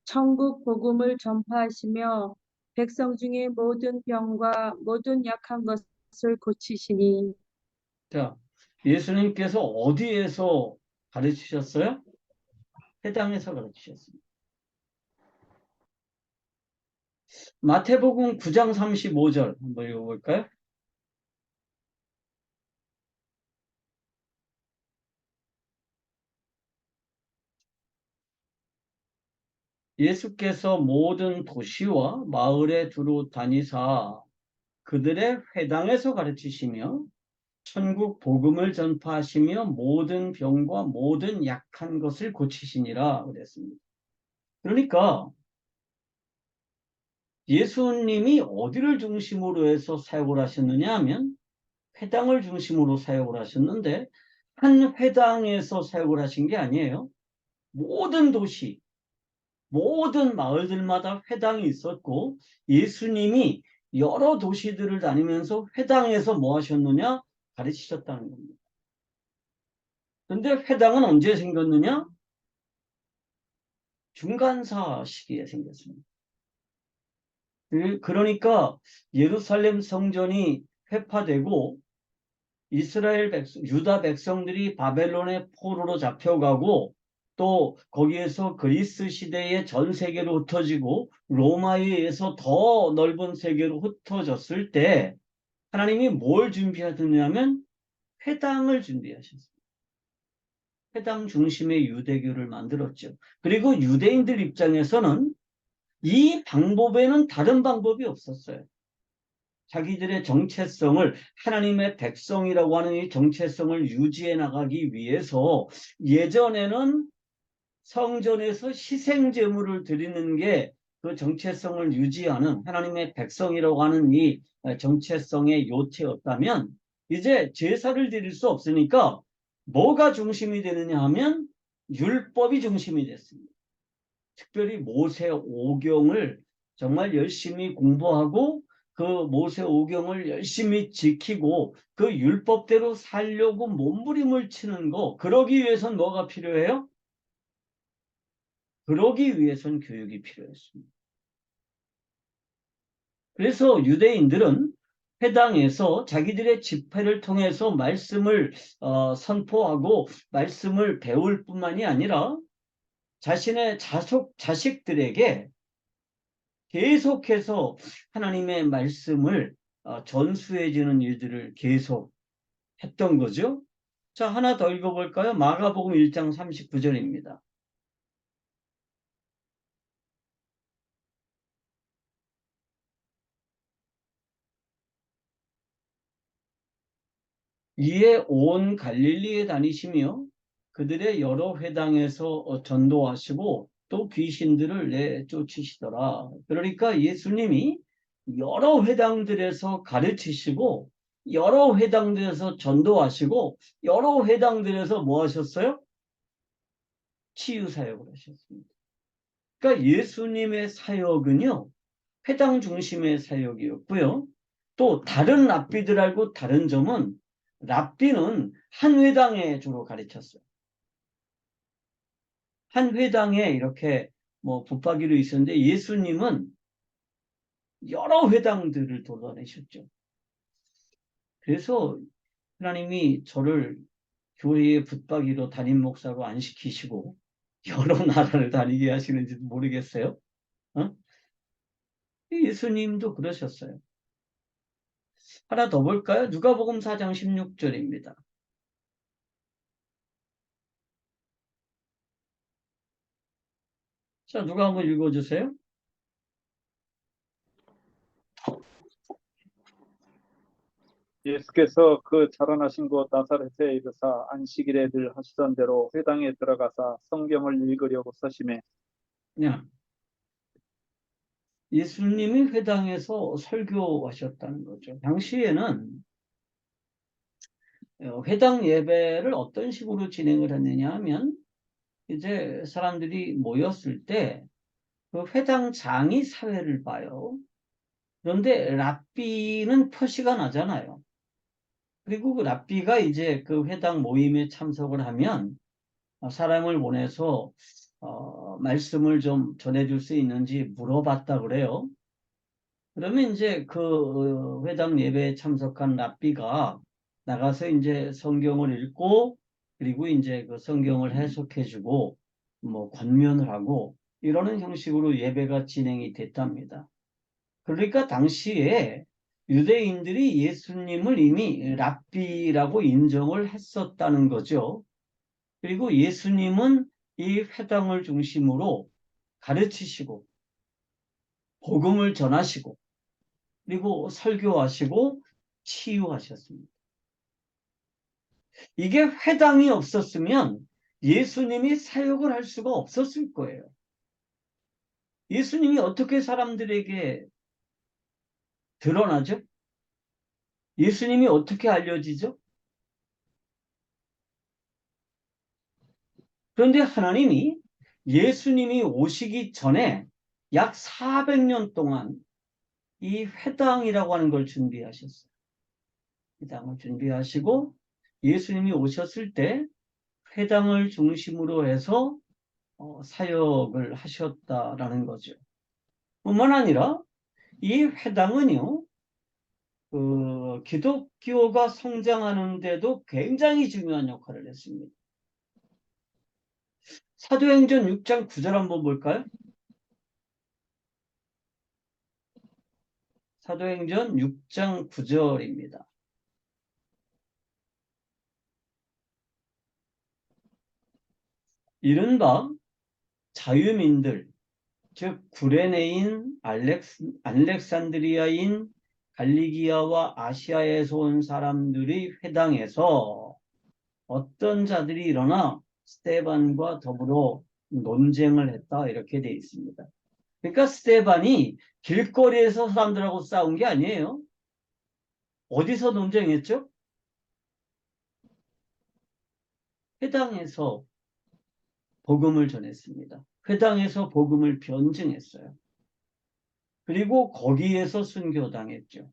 Speaker 5: 천국 복음을 전파하시며 백성 중에 모든 병과 모든 약한 것을 고치시니.
Speaker 2: 자, 예수님께서 어디에서 가르치셨어요? 회당에서 가르치셨습니다. 마태복음 9장 35절 한번 읽어볼까요? 예수께서 모든 도시와 마을에 두루 다니사 그들의 회당에서 가르치시며 천국 복음을 전파하시며 모든 병과 모든 약한 것을 고치시니라 그랬습니다. 그러니까 예수님이 어디를 중심으로 해서 사역을 하셨느냐 하면 회당을 중심으로 사역을 하셨는데 한 회당에서 사역을 하신 게 아니에요. 모든 도시, 모든 마을들마다 회당이 있었고 예수님이 여러 도시들을 다니면서 회당에서 뭐 하셨느냐? 가르치셨다는 겁니다. 그런데 회당은 언제 생겼느냐? 중간사 시기에 생겼습니다. 그러니까 예루살렘 성전이 회파되고 이스라엘 백성, 유다 백성들이 바벨론의 포로로 잡혀가고 또 거기에서 그리스 시대의 전 세계로 흩어지고 로마에 의해서 더 넓은 세계로 흩어졌을 때 하나님이 뭘 준비하셨냐면 회당을 준비하셨어요. 회당 중심의 유대교를 만들었죠. 그리고 유대인들 입장에서는 이 방법에는 다른 방법이 없었어요. 자기들의 정체성을 하나님의 백성이라고 하는 이 정체성을 유지해 나가기 위해서 예전에는 성전에서 희생제물을 드리는 게 그 정체성을 유지하는 하나님의 백성이라고 하는 이 정체성의 요체였다면 이제 제사를 드릴 수 없으니까 뭐가 중심이 되느냐 하면 율법이 중심이 됐습니다. 특별히 모세 오경을 정말 열심히 공부하고 그 모세 오경을 열심히 지키고 그 율법대로 살려고 몸부림을 치는 거, 그러기 위해선 뭐가 필요해요? 그러기 위해선 교육이 필요했습니다. 그래서 유대인들은 회당에서 자기들의 집회를 통해서 말씀을 선포하고 말씀을 배울 뿐만이 아니라 자신의 자식들에게 계속해서 하나님의 말씀을 전수해 주는 일들을 계속 했던 거죠. 자, 하나 더 읽어볼까요? 마가복음 1장 39절입니다. 이에 온 갈릴리에 다니시며 그들의 여러 회당에서 전도하시고 또 귀신들을 내쫓으시더라. 그러니까 예수님이 여러 회당들에서 가르치시고 여러 회당들에서 전도하시고 여러 회당들에서 뭐 하셨어요? 치유 사역을 하셨습니다. 그러니까 예수님의 사역은요, 회당 중심의 사역이었고요. 또 다른 랍비들하고 다른 점은 랍비는 한 회당에 주로 가르쳤어요. 한 회당에 이렇게 뭐 붙박이로 있었는데 예수님은 여러 회당들을 돌아다니셨죠. 그래서 하나님이 저를 교회의 붙박이로 담임 목사로 안 시키시고 여러 나라를 다니게 하시는지도 모르겠어요. 어? 예수님도 그러셨어요. 하나 더 볼까요? 누가복음 4장 16절입니다. 자, 누가 한번 읽어주세요.
Speaker 6: 예수께서 그 자라나신 곳 나사렛에 이르사 안식일에 늘 하시던 대로 회당에 들어가사 성경을 읽으려고 서심해.
Speaker 2: 그냥 예수님이 회당에서 설교하셨다는 거죠. 당시에는 회당 예배를 어떤 식으로 진행을 했느냐 하면 이제 사람들이 모였을 때 그 회당장이 사회를 봐요. 그런데 랍비는 표시가 나잖아요. 그리고 그 랍비가 이제 그 회당 모임에 참석을 하면 사람을 보내서 말씀을 좀 전해줄 수 있는지 물어봤다 그래요. 그러면 이제 그 회당 예배에 참석한 랍비가 나가서 이제 성경을 읽고 그리고 이제 그 성경을 해석해주고 뭐 권면을 하고 이러는 형식으로 예배가 진행이 됐답니다. 그러니까 당시에 유대인들이 예수님을 이미 랍비라고 인정을 했었다는 거죠. 그리고 예수님은 이 회당을 중심으로 가르치시고 복음을 전하시고 그리고 설교하시고 치유하셨습니다. 이게 회당이 없었으면 예수님이 사역을 할 수가 없었을 거예요. 예수님이 어떻게 사람들에게 드러나죠? 예수님이 어떻게 알려지죠? 그런데 하나님이 예수님이 오시기 전에 약 400년 동안 이 회당이라고 하는 걸 준비하셨어요. 회당을 준비하시고 예수님이 오셨을 때 회당을 중심으로 해서 사역을 하셨다라는 거죠. 뿐만 아니라 이 회당은요, 기독교가 성장하는데도 굉장히 중요한 역할을 했습니다. 사도행전 6장 9절 한번 볼까요? 사도행전 6장 9절입니다. 이른바 자유민들, 즉 구레네인, 알렉산드리아인, 갈리기아와 아시아에서 온 사람들이 회당에서 어떤 자들이 일어나 스데반과 더불어 논쟁을 했다 이렇게 되어 있습니다. 그러니까 스데반이 길거리에서 사람들하고 싸운 게 아니에요. 어디서 논쟁했죠? 회당에서 복음을 전했습니다. 회당에서 복음을 변증했어요. 그리고 거기에서 순교당했죠.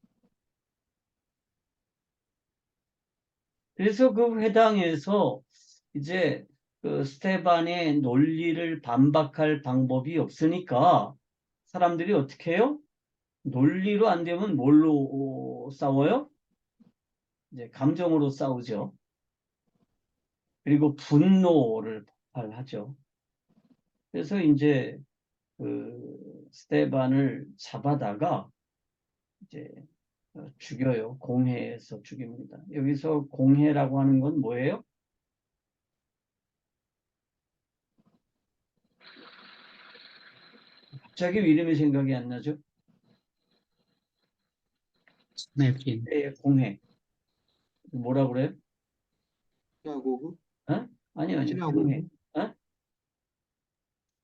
Speaker 2: 그래서 그 회당에서 이제 그 스데반의 논리를 반박할 방법이 없으니까 사람들이 어떻게 해요? 논리로 안 되면 뭘로 싸워요? 이제 감정으로 싸우죠. 그리고 분노를 폭발하죠. 그래서 이제 그 스데반을 잡아다가 이제 죽여요. 공회에서 죽입니다. 여기서 공회라고 하는 건 뭐예요? 갑자기 이름이 생각이 안 나죠?
Speaker 3: 네,
Speaker 2: 네, 공회. 뭐라 그래요?
Speaker 4: 시나고그?
Speaker 2: 어? 아니요,
Speaker 4: 시나고그?
Speaker 2: 공회. 어?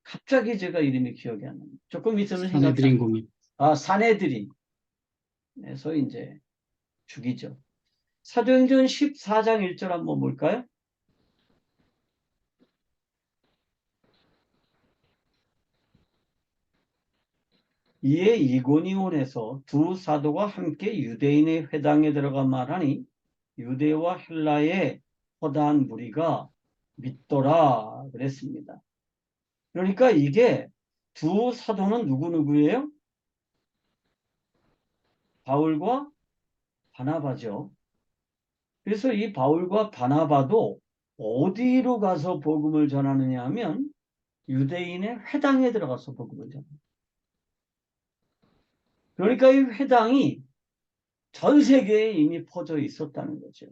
Speaker 2: 갑자기 제가 이름이 기억이 안 납니다. 조금 있으면 생각이
Speaker 3: 사내들인 공이.
Speaker 2: 사내들인에서 이제 죽이죠. 사도행전 14장 1절 한번 볼까요? 이에 이고니온에서 두 사도가 함께 유대인의 회당에 들어가 말하니 유대와 헬라의 허다한 무리가 믿더라 그랬습니다. 그러니까 이게 두 사도는 누구예요? 바울과 바나바죠. 그래서 이 바울과 바나바도 어디로 가서 복음을 전하느냐 하면 유대인의 회당에 들어가서 복음을 전합니다. 그러니까 이 회당이 전 세계에 이미 퍼져 있었다는 거죠.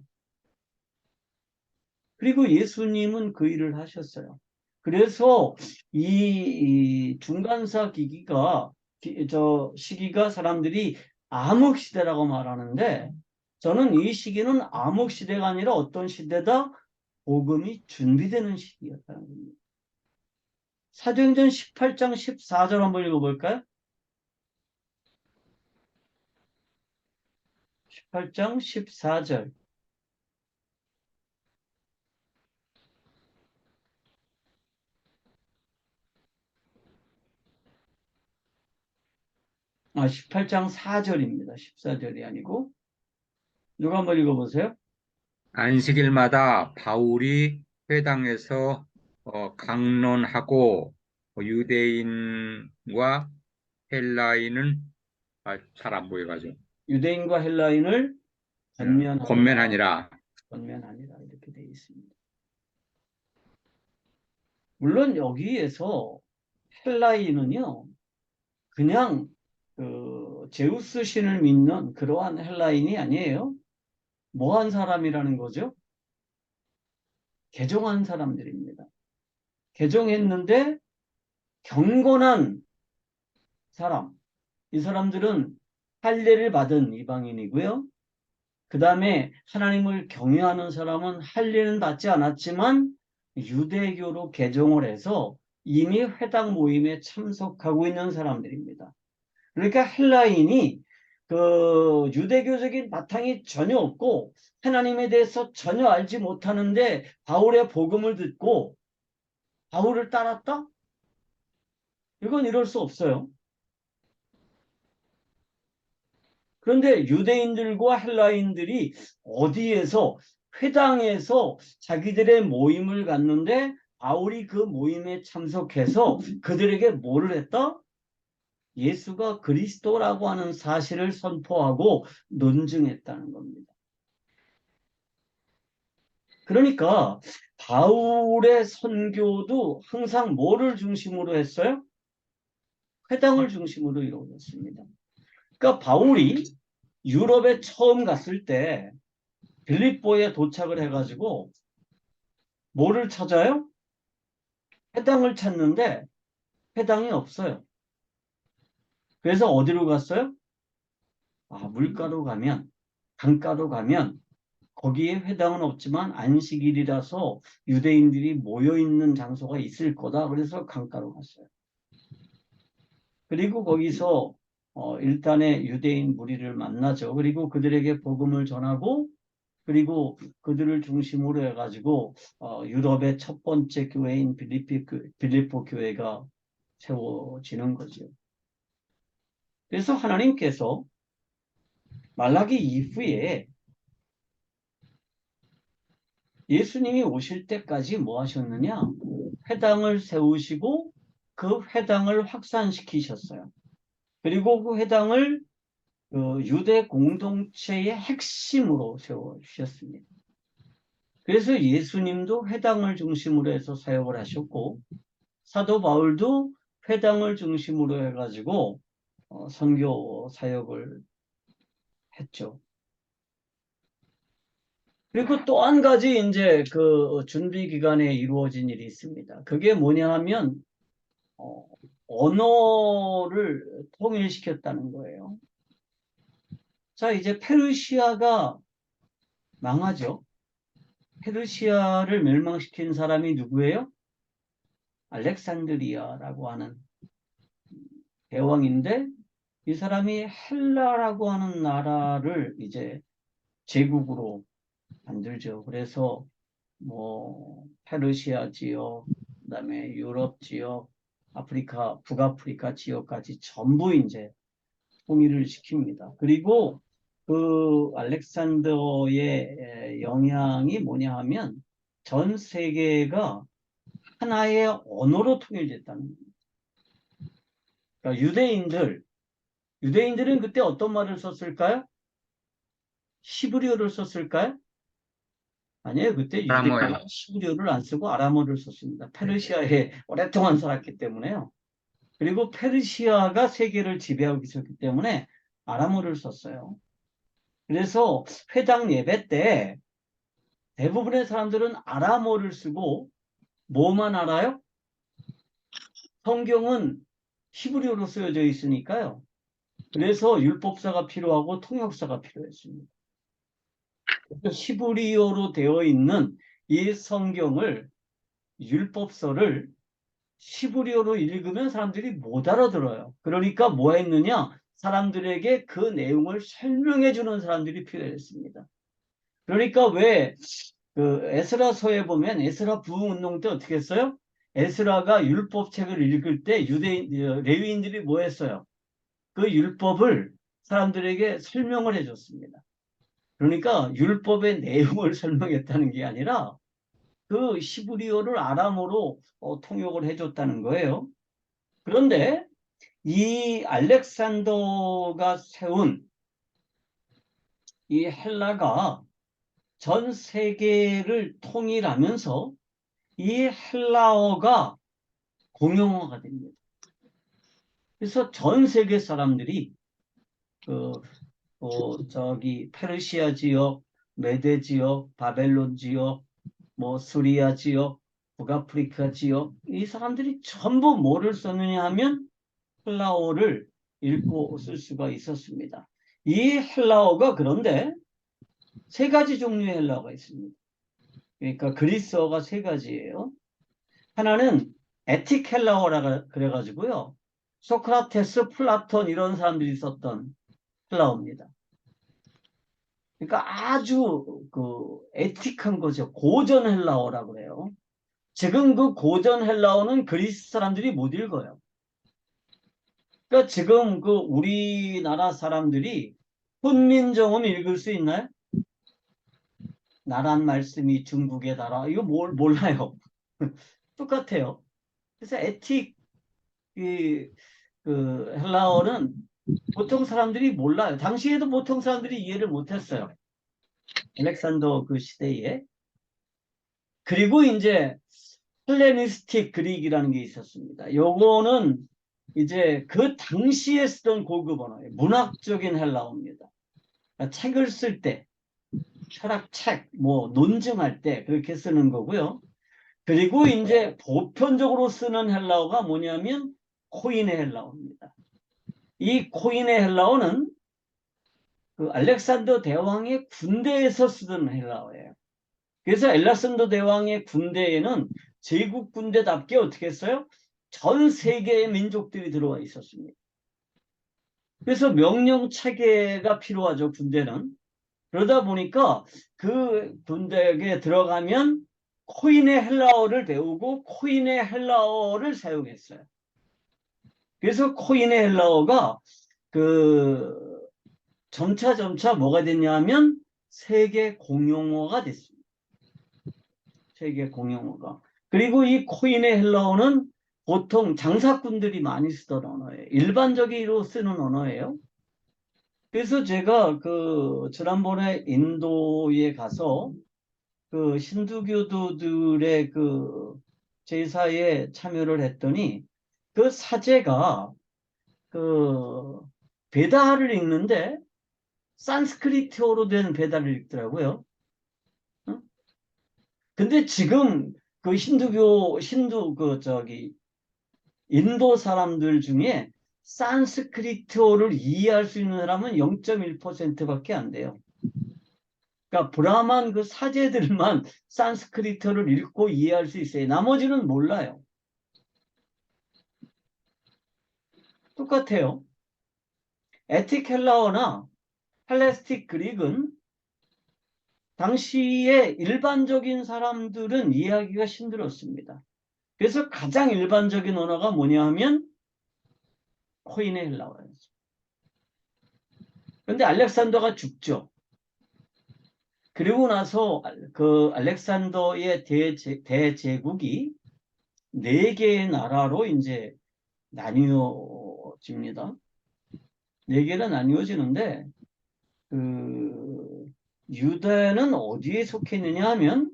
Speaker 2: 그리고 예수님은 그 일을 하셨어요. 그래서 이 중간사 시기가 사람들이 암흑시대라고 말하는데, 저는 이 시기는 암흑시대가 아니라 어떤 시대다? 복음이 준비되는 시기였다는 겁니다. 사도행전 18장 14절 한번 읽어볼까요? 18장 14절. 아, 18장 4절입니다. 14절이 아니고. 누가 한번 읽어보세요.
Speaker 3: 안식일마다 바울이 회당에서 강론하고 유대인과 헬라인은 잘 안 보여가지고
Speaker 2: 유대인과 헬라인을
Speaker 3: 권면하니라.
Speaker 2: 권면하니라 이렇게 되어 있습니다. 물론 여기에서 헬라인은요, 그냥 제우스 신을 믿는 그러한 헬라인이 아니에요. 뭐한 사람이라는 거죠? 개종한 사람들입니다. 개종했는데 경건한 사람, 이 사람들은 할례를 받은 이방인이고요. 그 다음에 하나님을 경외하는 사람은 할례는 받지 않았지만 유대교로 개종을 해서 이미 회당 모임에 참석하고 있는 사람들입니다. 그러니까 헬라인이 그 유대교적인 바탕이 전혀 없고 하나님에 대해서 전혀 알지 못하는데 바울의 복음을 듣고 바울을 따랐다? 이건 이럴 수 없어요. 그런데 유대인들과 헬라인들이 어디에서 회당에서 자기들의 모임을 갖는데 바울이 그 모임에 참석해서 그들에게 뭐를 했다? 예수가 그리스도라고 하는 사실을 선포하고 논증했다는 겁니다. 그러니까 바울의 선교도 항상 뭐를 중심으로 했어요? 회당을 중심으로 이루어졌습니다. 그러니까 바울이 유럽에 처음 갔을 때 빌립보에 도착을 해가지고 뭐를 찾아요? 회당을 찾는데 회당이 없어요. 그래서 어디로 갔어요? 물가로 가면, 강가로 가면 거기에 회당은 없지만 안식일이라서 유대인들이 모여있는 장소가 있을 거다. 그래서 강가로 갔어요. 그리고 거기서 일단의 유대인 무리를 만나죠. 그리고 그들에게 복음을 전하고 그리고 그들을 중심으로 해가지고 유럽의 첫 번째 교회인 빌립보 교회가 세워지는 거죠. 그래서 하나님께서 말라기 이후에 예수님이 오실 때까지 뭐 하셨느냐? 회당을 세우시고 그 회당을 확산시키셨어요. 그리고 그 회당을 유대 공동체의 핵심으로 세워주셨습니다. 그래서 예수님도 회당을 중심으로 해서 사역을 하셨고 사도 바울도 회당을 중심으로 해가지고 선교 사역을 했죠. 그리고 또 한 가지 이제 그 준비 기간에 이루어진 일이 있습니다. 그게 뭐냐 하면 언어를 통일시켰다는 거예요. 자, 이제 페르시아가 망하죠. 페르시아를 멸망시킨 사람이 누구예요? 알렉산드리아라고 하는 대왕인데 이 사람이 헬라라고 하는 나라를 이제 제국으로 만들죠. 그래서 뭐 페르시아 지역, 그다음에 유럽 지역, 아프리카, 북아프리카 지역까지 전부 이제 통일을 시킵니다. 그리고 그 알렉산더의 영향이 뭐냐 하면 전 세계가 하나의 언어로 통일됐다는 겁니다. 그러니까 유대인들, 유대인들은 그때 어떤 말을 썼을까요? 히브리어를 썼을까요? 아니에요. 그때
Speaker 3: 아람어요.
Speaker 2: 유대인은 히브리어를 안 쓰고 아람어를 썼습니다. 페르시아에 오랫동안 살았기 때문에요. 그리고 페르시아가 세계를 지배하고 있었기 때문에 아람어를 썼어요. 그래서 회당 예배 때 대부분의 사람들은 아람어를 쓰고 뭐만 알아요? 성경은 히브리어로 쓰여져 있으니까요. 그래서 율법사가 필요하고 통역사가 필요했습니다. 그래서 히브리어로 되어 있는 이 성경을, 율법서를 히브리어로 읽으면 사람들이 못 알아들어요. 그러니까 뭐 했느냐? 사람들에게 그 내용을 설명해 주는 사람들이 필요했습니다. 그러니까 왜 그 에스라서에 보면 에스라 부흥운동 때 어떻게 했어요? 에스라가 율법책을 읽을 때 레위인들이 뭐 했어요? 그 율법을 사람들에게 설명을 해줬습니다. 그러니까 율법의 내용을 설명했다는 게 아니라 그 히브리어를 아람어로 통역을 해줬다는 거예요. 그런데 이 알렉산더가 세운 이 헬라가 전 세계를 통일하면서 이 헬라어가 공용어가 됩니다. 그래서 전 세계 사람들이 페르시아 지역, 메데 지역, 바벨론 지역, 뭐 수리아 지역, 북아프리카 지역, 이 사람들이 전부 뭐를 썼느냐 하면 헬라어를 읽고 쓸 수가 있었습니다. 이 헬라어가 그런데 세 가지 종류의 헬라어가 있습니다. 그러니까 그리스어가 세 가지예요. 하나는 에틱 헬라어라 그래가지고요. 소크라테스, 플라톤 이런 사람들이 썼던 헬라어입니다. 그러니까 아주 그 에틱한 거죠. 고전 헬라어라고 그래요. 지금 그 고전 헬라어는 그리스 사람들이 못 읽어요. 그러니까 지금 그 우리나라 사람들이 훈민정음 읽을 수 있나요? 나란 말씀이 중국의 나라 이거 몰라요. 똑같아요. 그래서 에틱 그 헬라어는 보통 사람들이 몰라요. 당시에도 보통 사람들이 이해를 못했어요. 알렉산더 그 시대에. 그리고 이제 헬레니스틱 그릭이라는 게 있었습니다. 요거는 이제 그 당시에 쓰던 고급 언어예요. 문학적인 헬라어입니다. 그러니까 책을 쓸 때, 철학책, 뭐 논증할 때 그렇게 쓰는 거고요. 그리고 이제 보편적으로 쓰는 헬라어가 뭐냐면 코인의 헬라어입니다. 이 코인의 헬라어는 그 알렉산더 대왕의 군대에서 쓰던 헬라어예요. 그래서 알렉산더 대왕의 군대에는 제국 군대답게 어떻게 했어요? 전 세계의 민족들이 들어와 있었습니다. 그래서 명령 체계가 필요하죠, 군대는. 그러다 보니까 그 군대에 들어가면 코인의 헬라어를 배우고 코인의 헬라어를 사용했어요. 그래서 코인의 헬라어가 그 점차 뭐가 됐냐면 세계 공용어가 됐습니다. 세계 공용어가. 그리고 이 코인의 헬라어는 보통 장사꾼들이 많이 쓰던 언어예요. 일반적으로 쓰는 언어예요. 그래서 제가 그 지난번에 인도에 가서 그 힌두교도들의 그 제사에 참여를 했더니 그 사제가 그 베다를 읽는데 산스크리트어로 된 베다를 읽더라고요. 근데 지금 그 인도 사람들 중에 산스크리트어를 이해할 수 있는 사람은 0.1%밖에 안 돼요. 그러니까 브라만 그 사제들만 산스크리트어를 읽고 이해할 수 있어요. 나머지는 몰라요. 똑같아요. 에틱 헬라어나 헬레스틱 그릭은 당시에 일반적인 사람들은 이해하기가 힘들었습니다. 그래서 가장 일반적인 언어가 뭐냐 하면 코인의 헬라어였어요. 그런데 알렉산더가 죽죠. 그리고 나서 그 알렉산더의 대제국이 4개의 나라로 이제 나뉘어집니다. 네 개는 나뉘어지는데 유다는 어디에 속해 있느냐 하면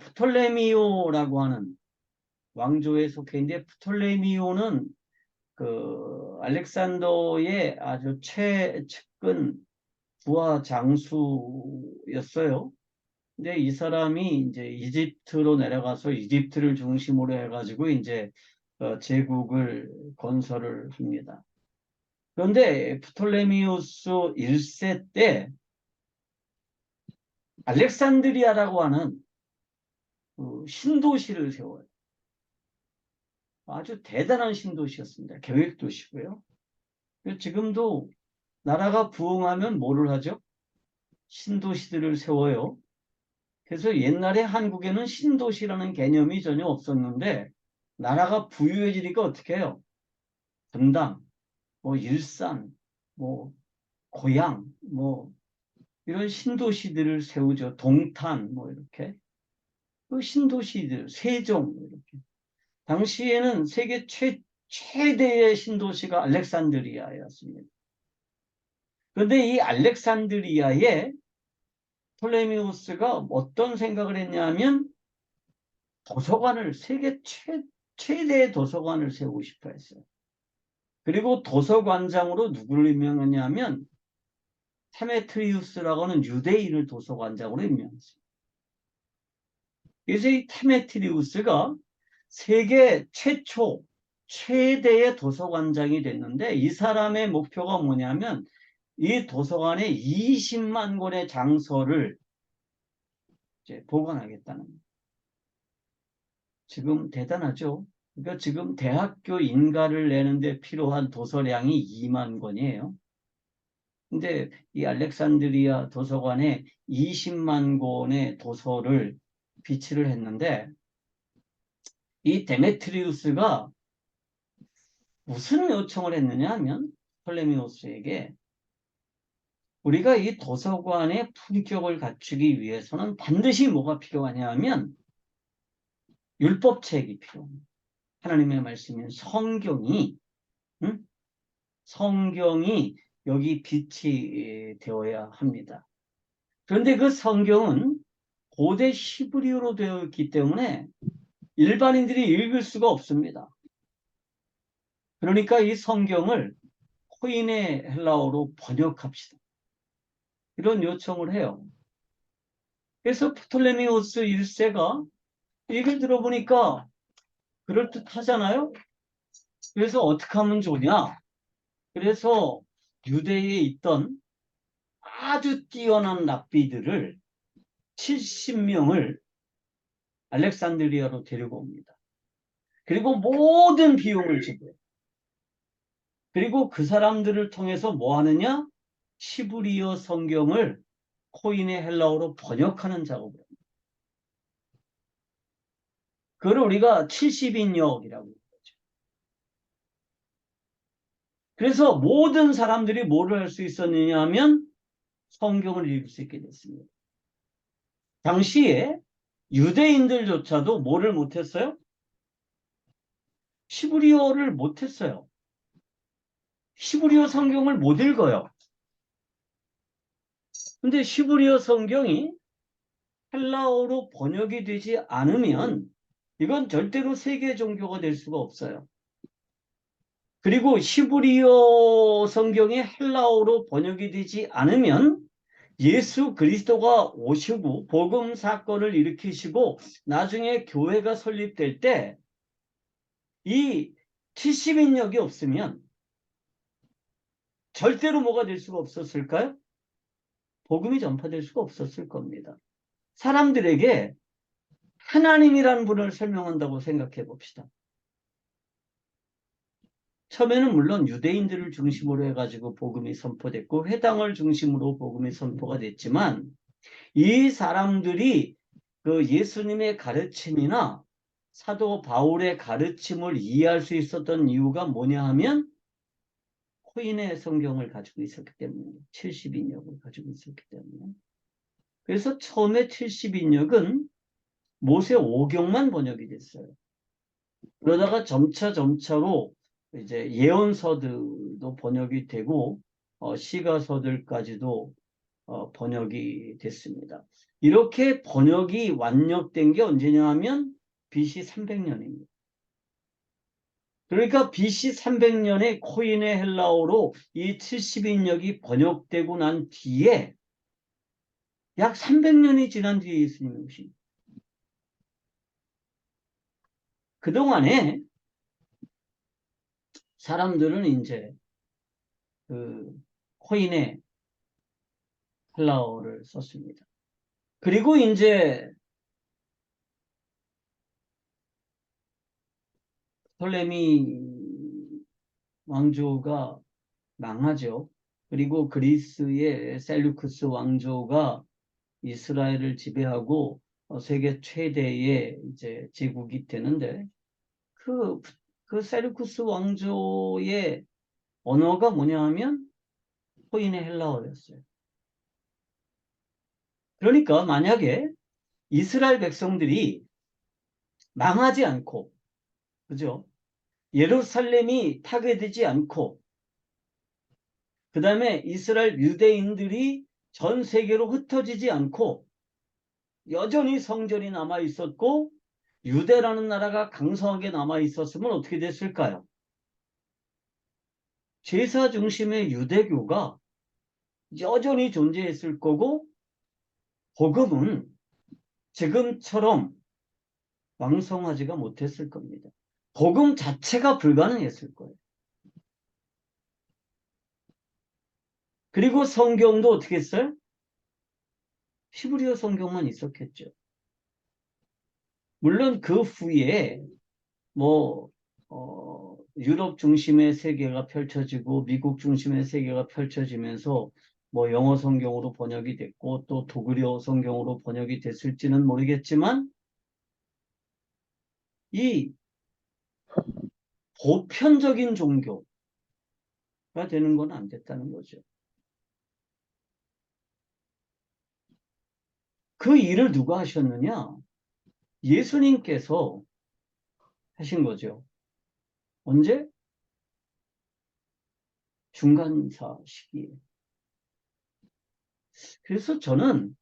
Speaker 2: 프톨레미오라고 하는 왕조에 속해 있는데 프톨레미오는 알렉산더의 아주 최측근 부하 장수였어요. 근데 이 사람이 이제 이집트로 내려가서 이집트를 중심으로 해가지고 이제 제국을 건설을 합니다. 그런데 프톨레미우스 1세 때 알렉산드리아라고 하는 신도시를 세워요. 아주 대단한 신도시였습니다. 계획도시고요. 지금도 나라가 부흥하면 뭐를 하죠? 신도시들을 세워요. 그래서 옛날에 한국에는 신도시라는 개념이 전혀 없었는데 나라가 부유해지니까 어떻게 해요? 분당, 일산, 고양, 이런 신도시들을 세우죠. 동탄, 이렇게. 그 신도시들, 세종, 이렇게. 당시에는 세계 최대의 신도시가 알렉산드리아였습니다. 그런데 이 알렉산드리아에 톨레미우스가 어떤 생각을 했냐면 도서관을, 세계 최대의 도서관을 세우고 싶어 했어요. 그리고 도서관장으로 누구를 임명했냐면 데메트리우스라고 하는 유대인을 도서관장으로 임명했어요. 그래서 이 데메트리우스가 세계 최대의 도서관장이 됐는데 이 사람의 목표가 뭐냐면 이 도서관에 20만 권의 장서를 이제 보관하겠다는 거예요. 지금 대단하죠? 그러니까 지금 대학교 인가를 내는데 필요한 도서량이 2만 권이에요. 근데 이 알렉산드리아 도서관에 20만 권의 도서를 비치를 했는데 이 데메트리우스가 무슨 요청을 했느냐 하면 톨레미우스에게 우리가 이 도서관의 품격을 갖추기 위해서는 반드시 뭐가 필요하냐 하면 율법책이 필요합니다. 하나님의 말씀인 성경이 여기 빛이 되어야 합니다. 그런데 그 성경은 고대 히브리어로 되어 있기 때문에 일반인들이 읽을 수가 없습니다. 그러니까 이 성경을 코인의 헬라어로 번역합시다. 이런 요청을 해요. 그래서 프톨레미우스 1세가 얘기를 들어보니까 그럴듯하잖아요. 그래서 어떻게 하면 좋냐. 그래서 유대에 있던 아주 뛰어난 랍비들을 70명을 알렉산드리아로 데리고 옵니다. 그리고 모든 비용을 지불해요. 그리고 그 사람들을 통해서 뭐 하느냐? 히브리어 성경을 코인의 헬라어로 번역하는 작업을 합니다. 그걸 우리가 70인역이라고 하죠. 그래서 모든 사람들이 뭐를 할 수 있었느냐 하면 성경을 읽을 수 있게 됐습니다. 당시에 유대인들조차도 뭐를 못했어요? 히브리어를 못했어요. 히브리어 성경을 못 읽어요. 근데 히브리어 성경이 헬라어로 번역이 되지 않으면 이건 절대로 세계 종교가 될 수가 없어요. 그리고 히브리어 성경이 헬라어로 번역이 되지 않으면 예수 그리스도가 오시고 복음 사건을 일으키시고 나중에 교회가 설립될 때 이 70인역이 없으면 절대로 뭐가 될 수가 없었을까요? 복음이 전파될 수가 없었을 겁니다. 사람들에게 하나님이라는 분을 설명한다고 생각해 봅시다. 처음에는 물론 유대인들을 중심으로 해가지고 복음이 선포됐고 회당을 중심으로 복음이 선포가 됐지만 이 사람들이 그 예수님의 가르침이나 사도 바울의 가르침을 이해할 수 있었던 이유가 뭐냐 하면 코인의 성경을 가지고 있었기 때문에 70인역을 가지고 있었기 때문에 그래서 처음에 70인역은 모세 5경만 번역이 됐어요. 그러다가 점차로 이제 예언서들도 번역이 되고 시가서들까지도 번역이 됐습니다. 이렇게 번역이 완료된 게 언제냐 하면 BC 300년입니다. 그러니까 BC 300년에 코인의 헬라어로 이 70인역이 번역되고 난 뒤에 약 300년이 지난 뒤에 예수님이 오신. 그동안에 사람들은 이제 그 코인의 헬라어를 썼습니다. 그리고 이제 토레미 왕조가 망하죠. 그리고 그리스의 셀루크스 왕조가 이스라엘을 지배하고 세계 최대의 이제 제국이 되는데 그 셀루크스 왕조의 언어가 뭐냐 하면 코인의 헬라어였어요. 그러니까 만약에 이스라엘 백성들이 망하지 않고, 그죠? 예루살렘이 파괴되지 않고, 그 다음에 이스라엘 유대인들이 전 세계로 흩어지지 않고, 여전히 성전이 남아 있었고, 유대라는 나라가 강성하게 남아 있었으면 어떻게 됐을까요? 제사 중심의 유대교가 여전히 존재했을 거고, 복음은 지금처럼 왕성하지가 못했을 겁니다. 복음 자체가 불가능했을 거예요. 그리고 성경도 어떻게 했어요? 히브리어 성경만 있었겠죠. 물론 그 후에 유럽 중심의 세계가 펼쳐지고 미국 중심의 세계가 펼쳐지면서 영어 성경으로 번역이 됐고 또 독일어 성경으로 번역이 됐을지는 모르겠지만 이 보편적인 종교가 되는 건 안 됐다는 거죠. 그 일을 누가 하셨느냐? 예수님께서 하신 거죠. 언제? 중간사 시기에. 그래서 저는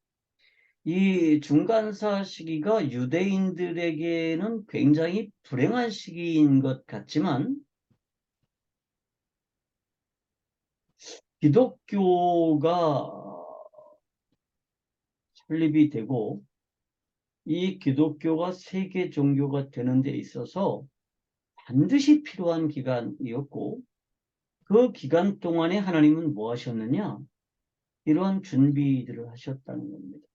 Speaker 2: 이 중간사 시기가 유대인들에게는 굉장히 불행한 시기인 것 같지만 기독교가 설립이 되고 이 기독교가 세계 종교가 되는 데 있어서 반드시 필요한 기간이었고 그 기간 동안에 하나님은 뭐 하셨느냐? 이러한 준비들을 하셨다는 겁니다.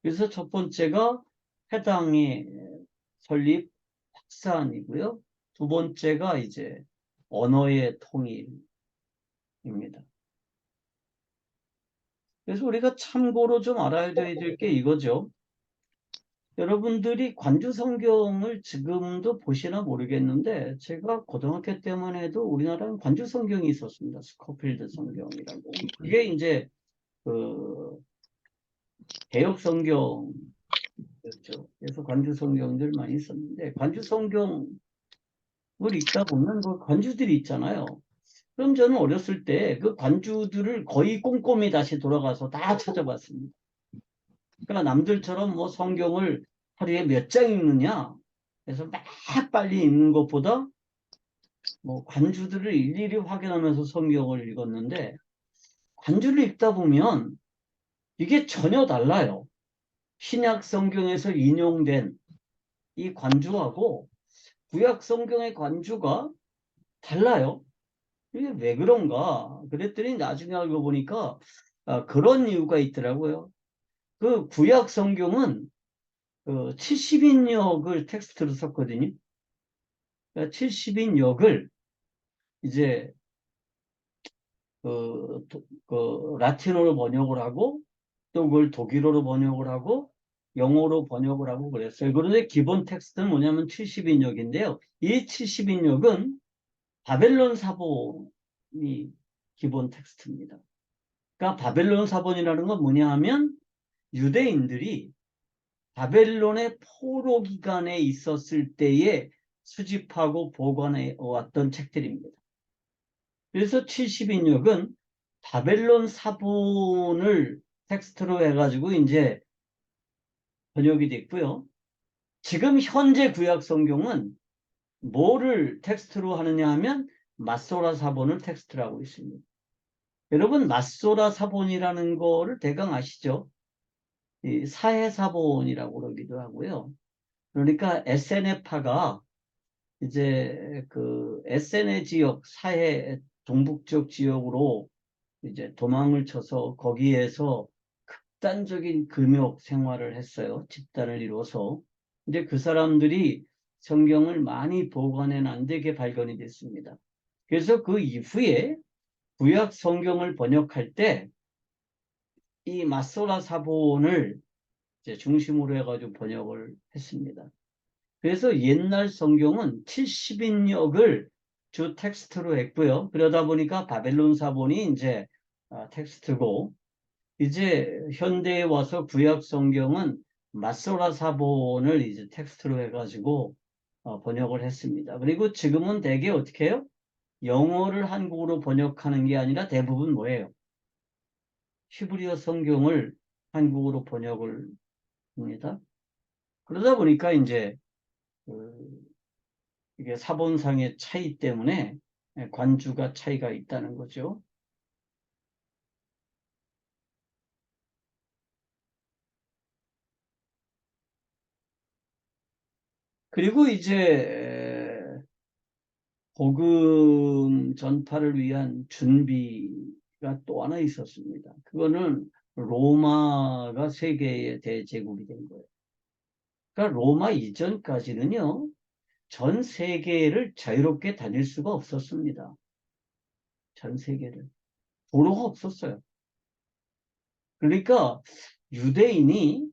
Speaker 2: 그래서 첫 번째가 해당의 설립 확산이고요. 두 번째가 이제 언어의 통일입니다. 그래서 우리가 참고로 좀 알아야 될 게 이거죠. 여러분들이 관주 성경을 지금도 보시나 모르겠는데 제가 고등학교 때만 해도 우리나라는 관주 성경이 있었습니다. 스코필드 성경이라고. 그게 이제 그 개역 성경이었죠. 그래서 관주 성경들 많이 있었는데 관주 성경을 읽다 보면 그 관주들이 있잖아요. 그럼 저는 어렸을 때 그 관주들을 거의 꼼꼼히 다시 돌아가서 다 찾아봤습니다. 그러니까 남들처럼 성경을 하루에 몇 장 읽느냐 그래서 막 빨리 읽는 것보다 관주들을 일일이 확인하면서 성경을 읽었는데 관주를 읽다 보면 이게 전혀 달라요. 신약 성경에서 인용된 이 관주하고 구약 성경의 관주가 달라요. 이게 왜 그런가? 그랬더니 나중에 알고 보니까 그런 이유가 있더라고요. 그 구약 성경은 70인역을 텍스트로 썼거든요. 70인역을 이제 라틴어로 번역을 하고 또 그걸 독일어로 번역을 하고 영어로 번역을 하고 그랬어요. 그런데 기본 텍스트는 뭐냐면 70인역인데요. 이 70인역은 바벨론 사본이 기본 텍스트입니다. 그러니까 바벨론 사본이라는 건 뭐냐 하면 유대인들이 바벨론의 포로 기간에 있었을 때에 수집하고 보관해 왔던 책들입니다. 그래서 70인역은 바벨론 사본을 텍스트로 해가지고 이제 번역이 됐고요. 지금 현재 구약 성경은 뭐를 텍스트로 하느냐 하면 마소라 사본을 텍스트로 하고 있습니다. 여러분, 마소라 사본이라는 거를 대강 아시죠? 이 사해 사본이라고 그러기도 하고요. 그러니까 SNF파가 이제 그 SNA 지역, 사해 동북쪽 지역으로 이제 도망을 쳐서 거기에서 극단적인 금욕 생활을 했어요. 집단을 이뤄서. 이제 그 사람들이 성경을 많이 보관해 놨는데 발견이 됐습니다. 그래서 그 이후에 구약 성경을 번역할 때 이 마소라 사본을 이제 중심으로 해가지고 번역을 했습니다. 그래서 옛날 성경은 70인역을 주 텍스트로 했고요. 그러다 보니까 바벨론 사본이 이제 텍스트고, 이제 현대에 와서 구약 성경은 마소라 사본을 이제 텍스트로 해가지고 번역을 했습니다. 그리고 지금은 대개 어떻게 해요? 영어를 한국어로 번역하는 게 아니라 대부분 뭐예요? 히브리어 성경을 한국어로 번역을 합니다. 그러다 보니까 이제 이게 사본상의 차이 때문에 관주가 차이가 있다는 거죠. 그리고 이제 복음 전파를 위한 준비가 또 하나 있었습니다. 그거는 로마가 세계의 대제국이 된 거예요. 그러니까 로마 이전까지는요, 전 세계를 자유롭게 다닐 수가 없었습니다. 전 세계를. 도로가 없었어요. 그러니까 유대인이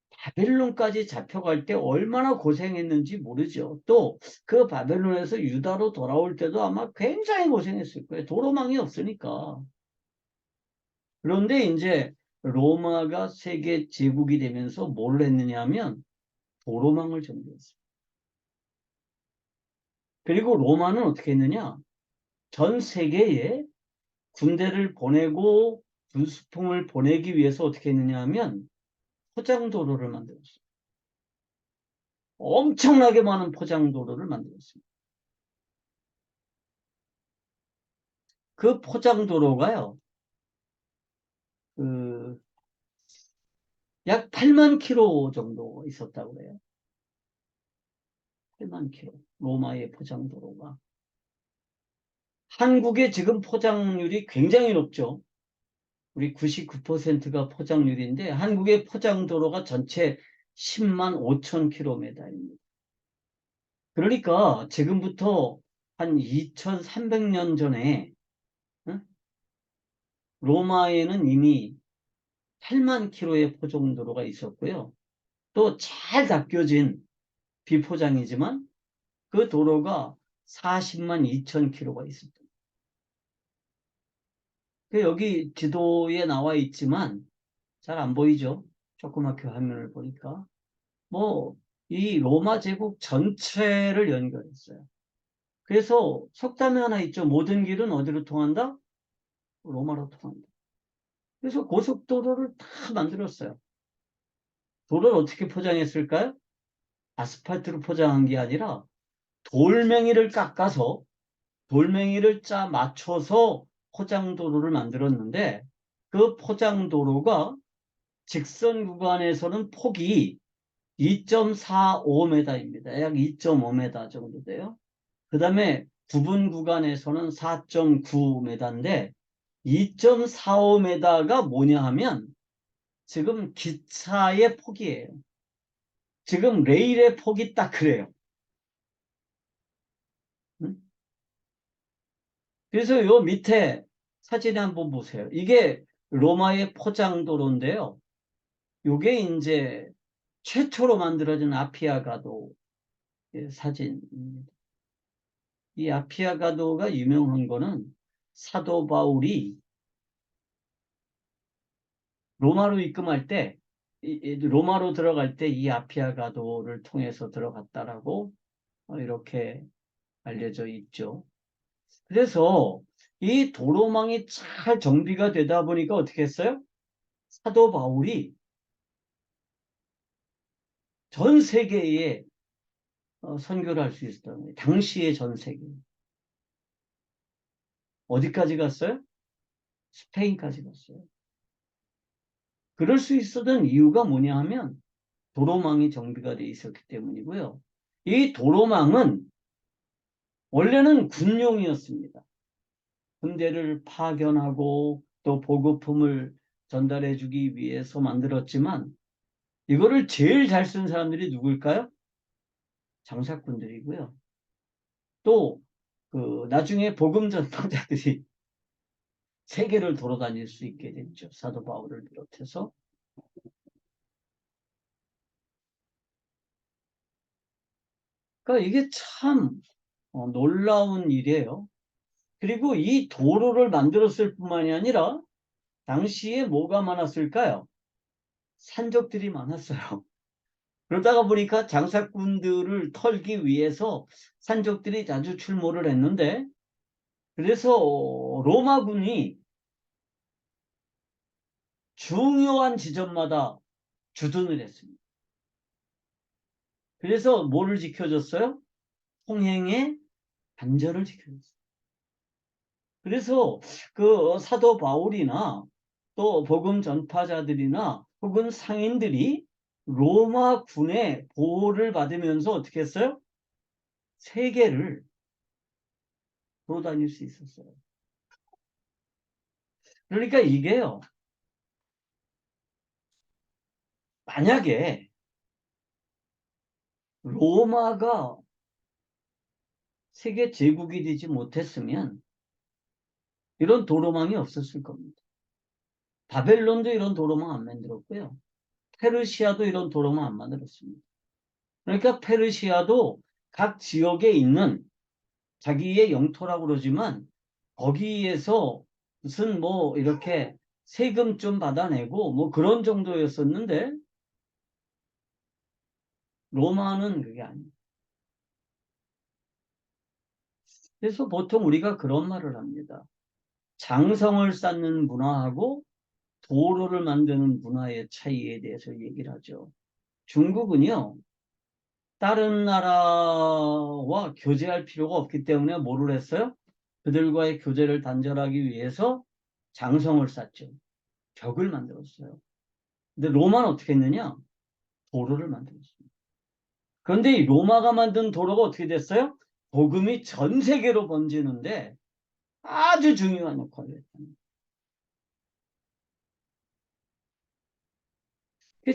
Speaker 2: 바벨론까지 잡혀갈 때 얼마나 고생했는지 모르죠. 또 그 바벨론에서 유다로 돌아올 때도 아마 굉장히 고생했을 거예요. 도로망이 없으니까. 그런데 이제 로마가 세계 제국이 되면서 뭘 했느냐 하면 도로망을 정비했어요. 그리고 로마는 어떻게 했느냐? 전 세계에 군대를 보내고 군수품을 보내기 위해서 어떻게 했느냐 하면 포장도로를 만들었어요. 엄청나게 많은 포장도로를 만들었습니다. 그 포장도로가요, 약 8만 킬로 정도 있었다고 그래요. 8만 킬로. 로마의 포장도로가. 한국의 지금 포장률이 굉장히 높죠. 우리 99%가 포장률인데 한국의 포장도로가 전체 10만 5천 킬로미터입니다. 그러니까 지금부터 한 2300년 전에 로마에는 이미 8만 킬로의 포장도로가 있었고요. 또 잘 닦여진 비포장이지만 그 도로가 40만 2천 킬로가 있습니다. 여기 지도에 나와 있지만 잘 안 보이죠? 조그맣게 화면을 보니까. 이 로마 제국 전체를 연결했어요. 그래서 속담이 하나 있죠. 모든 길은 어디로 통한다? 로마로 통한다. 그래서 고속도로를 다 만들었어요. 도로를 어떻게 포장했을까요? 아스팔트로 포장한 게 아니라 돌멩이를 깎아서 돌멩이를 짜 맞춰서 포장도로를 만들었는데 그 포장도로가 직선 구간에서는 폭이 2.45m입니다. 약 2.5m 정도 돼요. 그 다음에 구분 구간에서는 4.9m인데 2.45m가 뭐냐 하면 지금 기차의 폭이에요. 지금 레일의 폭이 딱 그래요. 그래서 요 밑에 사진에 한번 보세요. 이게 로마의 포장도로인데요. 요게 이제 최초로 만들어진 아피아가도 사진입니다. 이 아피아가도가 유명한 거는 사도 바울이 로마로 입금할 때, 로마로 들어갈 때 이 아피아가도를 통해서 들어갔다라고 이렇게 알려져 있죠. 그래서 이 도로망이 잘 정비가 되다 보니까 어떻게 했어요? 사도 바울이 전 세계에 선교를 할 수 있었던 거예요. 당시의 전 세계. 어디까지 갔어요? 스페인까지 갔어요. 그럴 수 있었던 이유가 뭐냐 하면 도로망이 정비가 돼 있었기 때문이고요. 이 도로망은 원래는 군용이었습니다. 군대를 파견하고 또 보급품을 전달해 주기 위해서 만들었지만 이거를 제일 잘 쓴 사람들이 누굴까요? 장사꾼들이고요. 또 나중에 복음 전파자들이 세계를 돌아다닐 수 있게 됐죠. 사도 바울을 비롯해서. 그러니까 이게 참 놀라운 일이에요. 그리고 이 도로를 만들었을 뿐만이 아니라 당시에 뭐가 많았을까요? 산적들이 많았어요. 그러다가 보니까 장사꾼들을 털기 위해서 산적들이 자주 출몰을 했는데 그래서 로마군이 중요한 지점마다 주둔을 했습니다. 그래서 뭐를 지켜줬어요? 통행의 안전을 지켜줬어요. 그래서 그 사도 바울이나 또 복음 전파자들이나 혹은 상인들이 로마 군의 보호를 받으면서 어떻게 했어요? 세계를 돌아다닐 수 있었어요. 그러니까 이게요. 만약에 로마가 세계 제국이 되지 못했으면 이런 도로망이 없었을 겁니다. 바벨론도 이런 도로망 안 만들었고요. 페르시아도 이런 도로망 안 만들었습니다. 그러니까 페르시아도 각 지역에 있는 자기의 영토라고 그러지만 거기에서 무슨 뭐 이렇게 세금 좀 받아내고 뭐 그런 정도였었는데 로마는 그게 아니에요. 그래서 보통 우리가 그런 말을 합니다. 장성을 쌓는 문화하고 도로를 만드는 문화의 차이에 대해서 얘기를 하죠. 중국은요, 다른 나라와 교제할 필요가 없기 때문에 뭐를 했어요? 그들과의 교제를 단절하기 위해서 장성을 쌓죠. 벽을 만들었어요. 근데 로마는 어떻게 했느냐? 도로를 만들었습니다. 그런데 이 로마가 만든 도로가 어떻게 됐어요? 복음이 전 세계로 번지는데 아주 중요한 역할을 했습니다.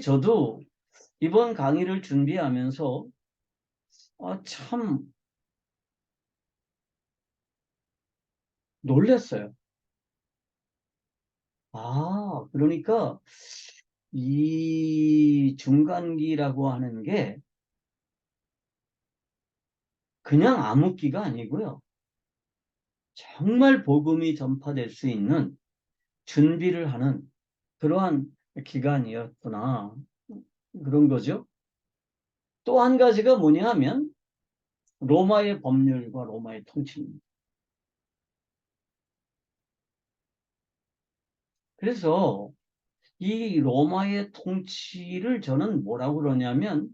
Speaker 2: 저도 이번 강의를 준비하면서 참 놀랐어요. 그러니까 이 중간기라고 하는 게 그냥 암흑기가 아니고요. 정말 복음이 전파될 수 있는 준비를 하는 그러한 기간이었구나. 그런 거죠. 또 한 가지가 뭐냐 하면 로마의 법률과 로마의 통치입니다. 그래서 이 로마의 통치를 저는 뭐라고 그러냐면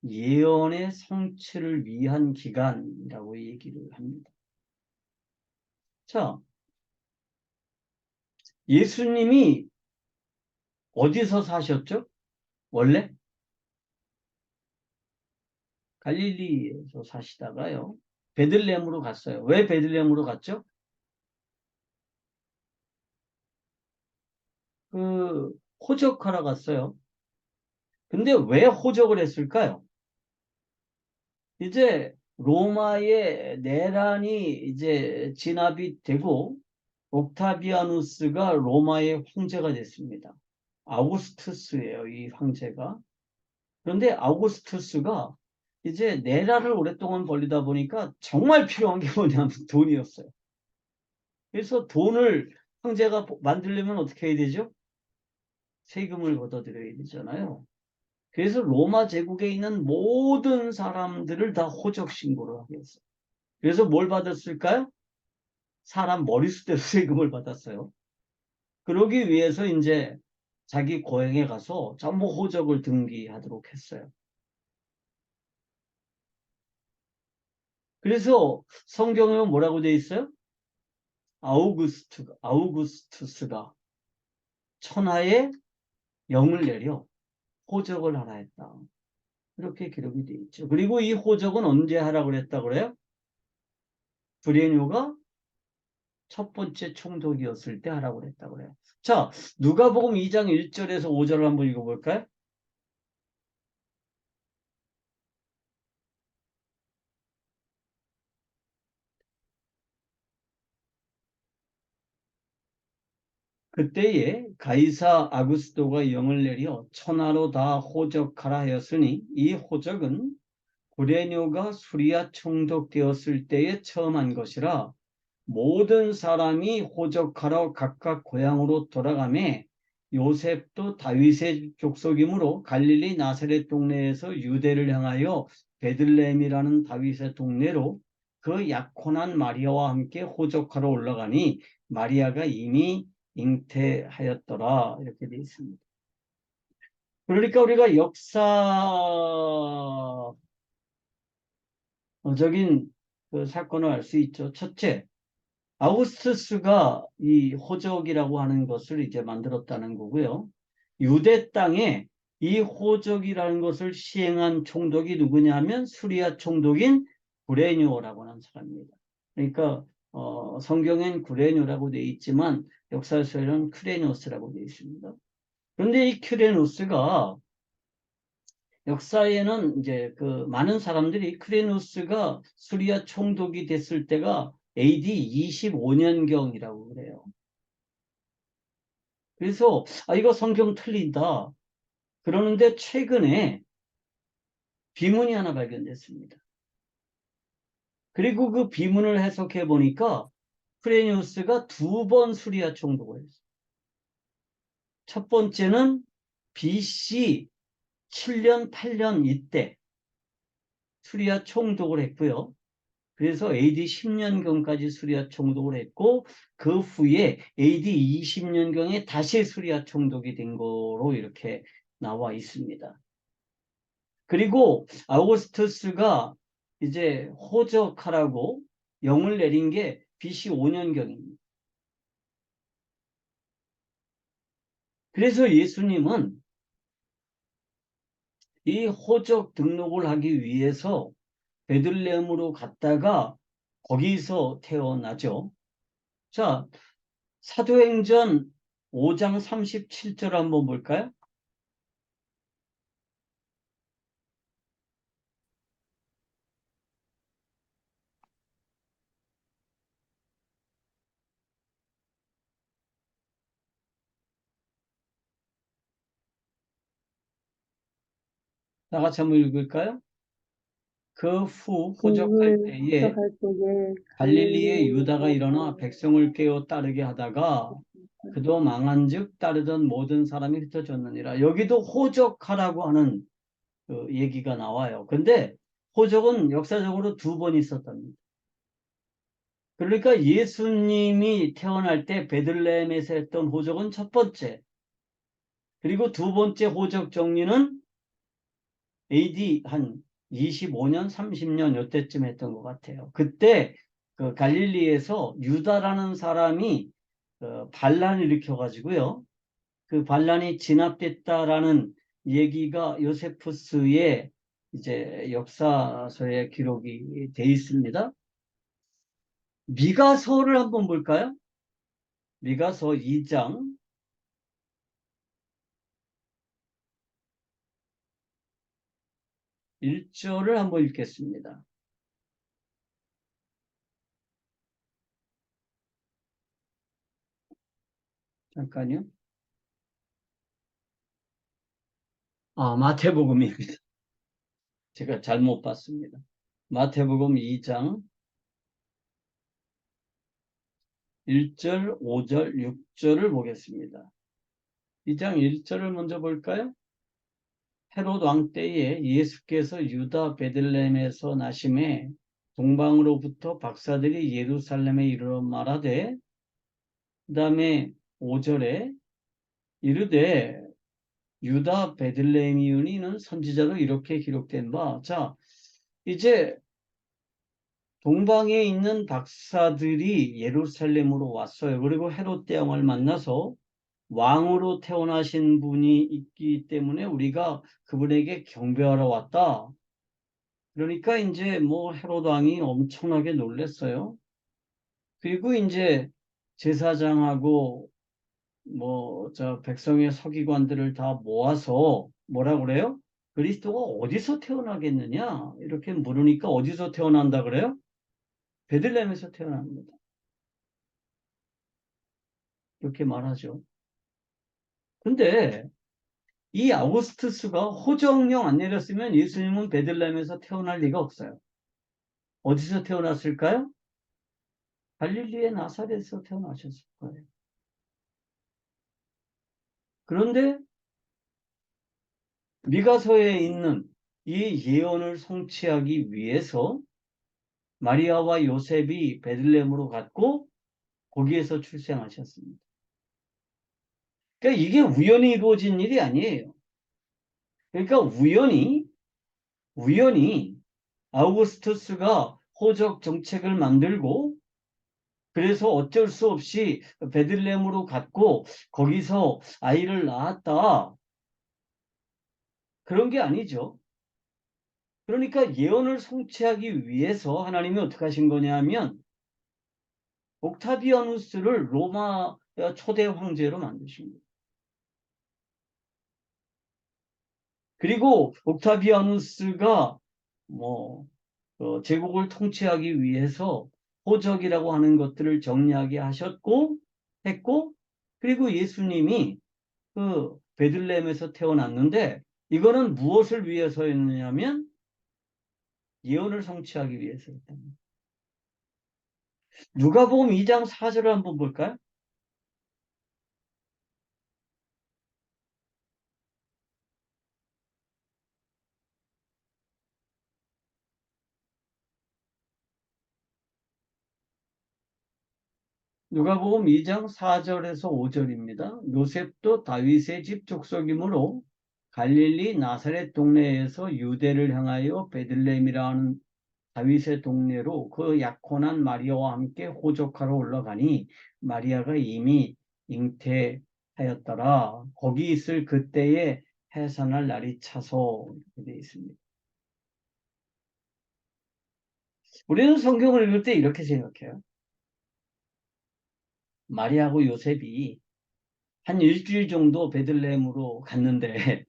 Speaker 2: 예언의 성취를 위한 기간이라고 얘기를 합니다. 자, 예수님이 어디서 사셨죠? 원래? 갈릴리에서 사시다가요. 베들레헴으로 갔어요. 왜 베들레헴으로 갔죠? 호적하러 갔어요. 근데 왜 호적을 했을까요? 이제 로마의 내란이 이제 진압이 되고 옥타비아누스가 로마의 황제가 됐습니다. 아우구스투스예요, 이 황제가. 그런데 아우구스투스가 이제 내란을 오랫동안 벌리다 보니까 정말 필요한 게 뭐냐면 돈이었어요. 그래서 돈을 황제가 만들려면 어떻게 해야 되죠? 세금을 걷어들여야 되잖아요. 그래서 로마 제국에 있는 모든 사람들을 다 호적 신고를 하게 했어요. 그래서 뭘 받았을까요? 사람 머리숱대로 세금을 받았어요. 그러기 위해서 이제 자기 고향에 가서 전부 호적을 등기하도록 했어요. 그래서 성경에 뭐라고 돼 있어요? 아우구스투스가 천하에 영을 내려 호적을 하라 했다. 이렇게 기록이 돼 있죠. 그리고 이 호적은 언제 하라고 그랬다고 그래요? 브레뇨가 첫 번째 총독이었을 때 하라고 그랬다고 그래요. 자, 누가복음 2장 1절에서 5절을 한번 읽어볼까요? 그때에 가이사 아구스도가 영을 내려 천하로 다 호적하라 하였으니 이 호적은 구레뇨가 수리아 총독 되었을 때에 처음 한 것이라 모든 사람이 호적하러 각각 고향으로 돌아가매 요셉도 다윗의 족속이므로 갈릴리 나사렛 동네에서 유대를 향하여 베들레헴이라는 다윗의 동네로 그 약혼한 마리아와 함께 호적하러 올라가니 마리아가 이미 잉태하였더라. 이렇게 되어 있습니다. 그러니까 우리가 역사적인 그 사건을 알 수 있죠. 첫째, 아우구스투스가 이 호적이라고 하는 것을 이제 만들었다는 거고요. 유대 땅에 이 호적이라는 것을 시행한 총독이 누구냐면 수리아 총독인 구레뇨라고 하는 사람입니다. 그러니까 성경엔 구레뇨라고 되어 있지만 역사서에는 큐레노스라고 되어 있습니다. 그런데 이 큐레노스가 역사에는 이제 그 많은 사람들이 큐레노스가 수리아 총독이 됐을 때가 AD 25년경이라고 그래요. 그래서 이거 성경 틀린다. 그러는데 최근에 비문이 하나 발견됐습니다. 그리고 그 비문을 해석해 보니까 큐레노스가 2번 수리아 총독을 했어요. 첫 번째는 BC 7년, 8년 이때 수리아 총독을 했고요. 그래서 AD 10년경까지 수리아 총독을 했고 그 후에 AD 20년경에 다시 수리아 총독이 된 거로 이렇게 나와 있습니다. 그리고 아우구스투스가 이제 호적하라고 영을 내린 게 BC 5년경입니다. 그래서 예수님은 이 호적 등록을 하기 위해서 베들레헴으로 갔다가 거기서 태어나죠. 자, 사도행전 5장 37절 한번 볼까요? 다 같이 한번 읽을까요? 그 후 호적할 때에
Speaker 5: 호적할 때에
Speaker 2: 갈릴리의 유다가 일어나 백성을 깨어 따르게 하다가 그도 망한즉 따르던 모든 사람이 흩어졌느니라. 여기도 호적하라고 하는 그 얘기가 나와요. 근데 호적은 역사적으로 2번 있었답니다. 그러니까 예수님이 태어날 때 베들레헴에서 했던 호적은 첫 번째, 그리고 2번째 호적 정리는 AD 한 25년, 30년 이때쯤 했던 것 같아요. 그때 그 갈릴리에서 유다라는 사람이 반란을 일으켜가지고요. 그 반란이 진압됐다라는 얘기가 요세푸스의 이제 역사서에 기록이 돼 있습니다. 미가서를 한번 볼까요? 미가서 2장 1절을 한번 읽겠습니다. 잠깐요. 마태복음입니다. 제가 잘못 봤습니다. 마태복음 2장 1절, 5절, 6절을 보겠습니다. 2장 1절을 먼저 볼까요? 헤롯 왕 때에 예수께서 유다 베들레헴에서 나심에 동방으로부터 박사들이 예루살렘에 이르러 말하되, 그 다음에 5절에 이르되 유다 베들레헴이니는 선지자로 이렇게 기록된 바. 자, 이제 동방에 있는 박사들이 예루살렘으로 왔어요. 그리고 헤롯 대왕을 만나서 왕으로 태어나신 분이 있기 때문에 우리가 그분에게 경배하러 왔다. 그러니까 이제 뭐 헤롯 왕이 엄청나게 놀랐어요. 그리고 이제 제사장하고 뭐 저 백성의 서기관들을 다 모아서 뭐라 그래요? 그리스도가 어디서 태어나겠느냐? 이렇게 물으니까 어디서 태어난다 그래요? 베들레헴에서 태어납니다. 이렇게 말하죠. 근데 이 아우구스투스가 호정령 안 내렸으면 예수님은 베들레헴에서 태어날 리가 없어요. 어디서 태어났을까요? 갈릴리의 나사렛에서 태어나셨을 거예요. 그런데 미가서에 있는 이 예언을 성취하기 위해서 마리아와 요셉이 베들레헴으로 갔고 거기에서 출생하셨습니다. 그러니까 이게 우연히 이루어진 일이 아니에요. 그러니까 우연히 아우구스투스가 호적 정책을 만들고 그래서 어쩔 수 없이 베들레헴으로 갔고 거기서 아이를 낳았다. 그런 게 아니죠. 그러니까 예언을 성취하기 위해서 하나님이 어떻게 하신 거냐면 옥타비아누스를 로마 초대 황제로 만드신 거예요. 그리고 옥타비아누스가 제국을 통치하기 위해서 호적이라고 하는 것들을 정리하게 했고, 그리고 예수님이 그 베들레헴에서 태어났는데 이거는 무엇을 위해서였느냐면 예언을 성취하기 위해서였답니다. 누가복음 2장 4절을 한번 볼까요? 누가복음 2장 4절에서 5절입니다. 요셉도 다윗의 집 족속이므로 갈릴리 나사렛 동네에서 유대를 향하여 베들레헴이라 하는 다윗의 동네로 그 약혼한 마리아와 함께 호적하러 올라가니 마리아가 이미 잉태하였더라. 거기 있을 그때에 해산할 날이 차서 이렇게 되어 있습니다. 우리는 성경을 읽을 때 이렇게 생각해요. 마리아하고 요셉이 한 일주일 정도 베들레헴으로 갔는데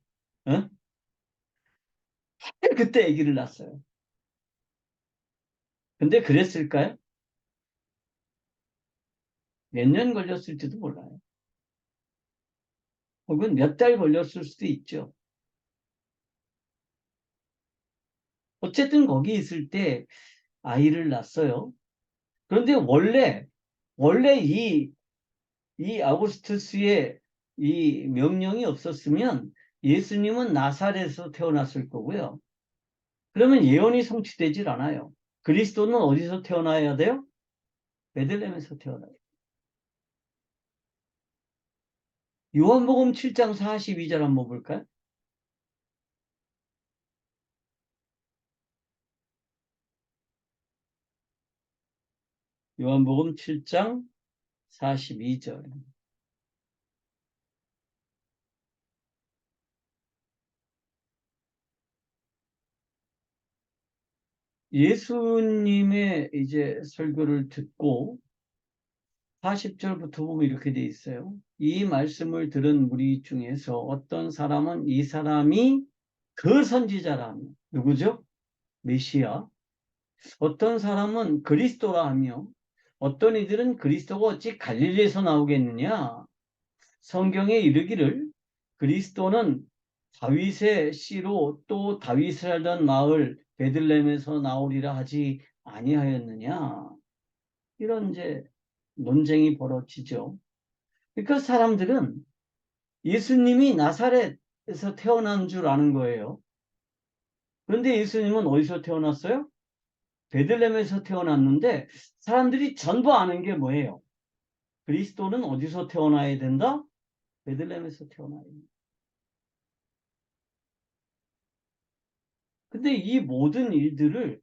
Speaker 2: 어? 그때 아기를 낳았어요. 근데 그랬을까요? 몇 년 걸렸을지도 몰라요. 혹은 몇 달 걸렸을 수도 있죠. 어쨌든 거기 있을 때 아이를 낳았어요. 그런데 원래 이 아우구스투스의 이 명령이 없었으면 예수님은 나사렛에서 태어났을 거고요. 그러면 예언이 성취되질 않아요. 그리스도는 어디서 태어나야 돼요? 베들레헴에서 태어나요. 요한복음 7장 42절 한번 볼까요? 요한복음 7장 42절. 예수님의 이제 설교를 듣고 40절부터 보면 이렇게 돼 있어요. 이 말씀을 들은 무리 중에서 어떤 사람은 이 사람이 그 선지자라며, 누구죠? 메시아. 어떤 사람은 그리스도라 하며, 어떤 이들은 그리스도가 어찌 갈릴리에서 나오겠느냐? 성경에 이르기를 그리스도는 다윗의 씨로 또 다윗이 살던 마을 베들레헴에서 나오리라 하지 아니하였느냐? 이런 이제 논쟁이 벌어지죠. 그러니까 사람들은 예수님이 나사렛에서 태어난 줄 아는 거예요. 그런데 예수님은 어디서 태어났어요? 베들레헴에서 태어났는데 사람들이 전부 아는 게 뭐예요? 그리스도는 어디서 태어나야 된다? 베들레헴에서 태어나야 된다. 근데 이 모든 일들을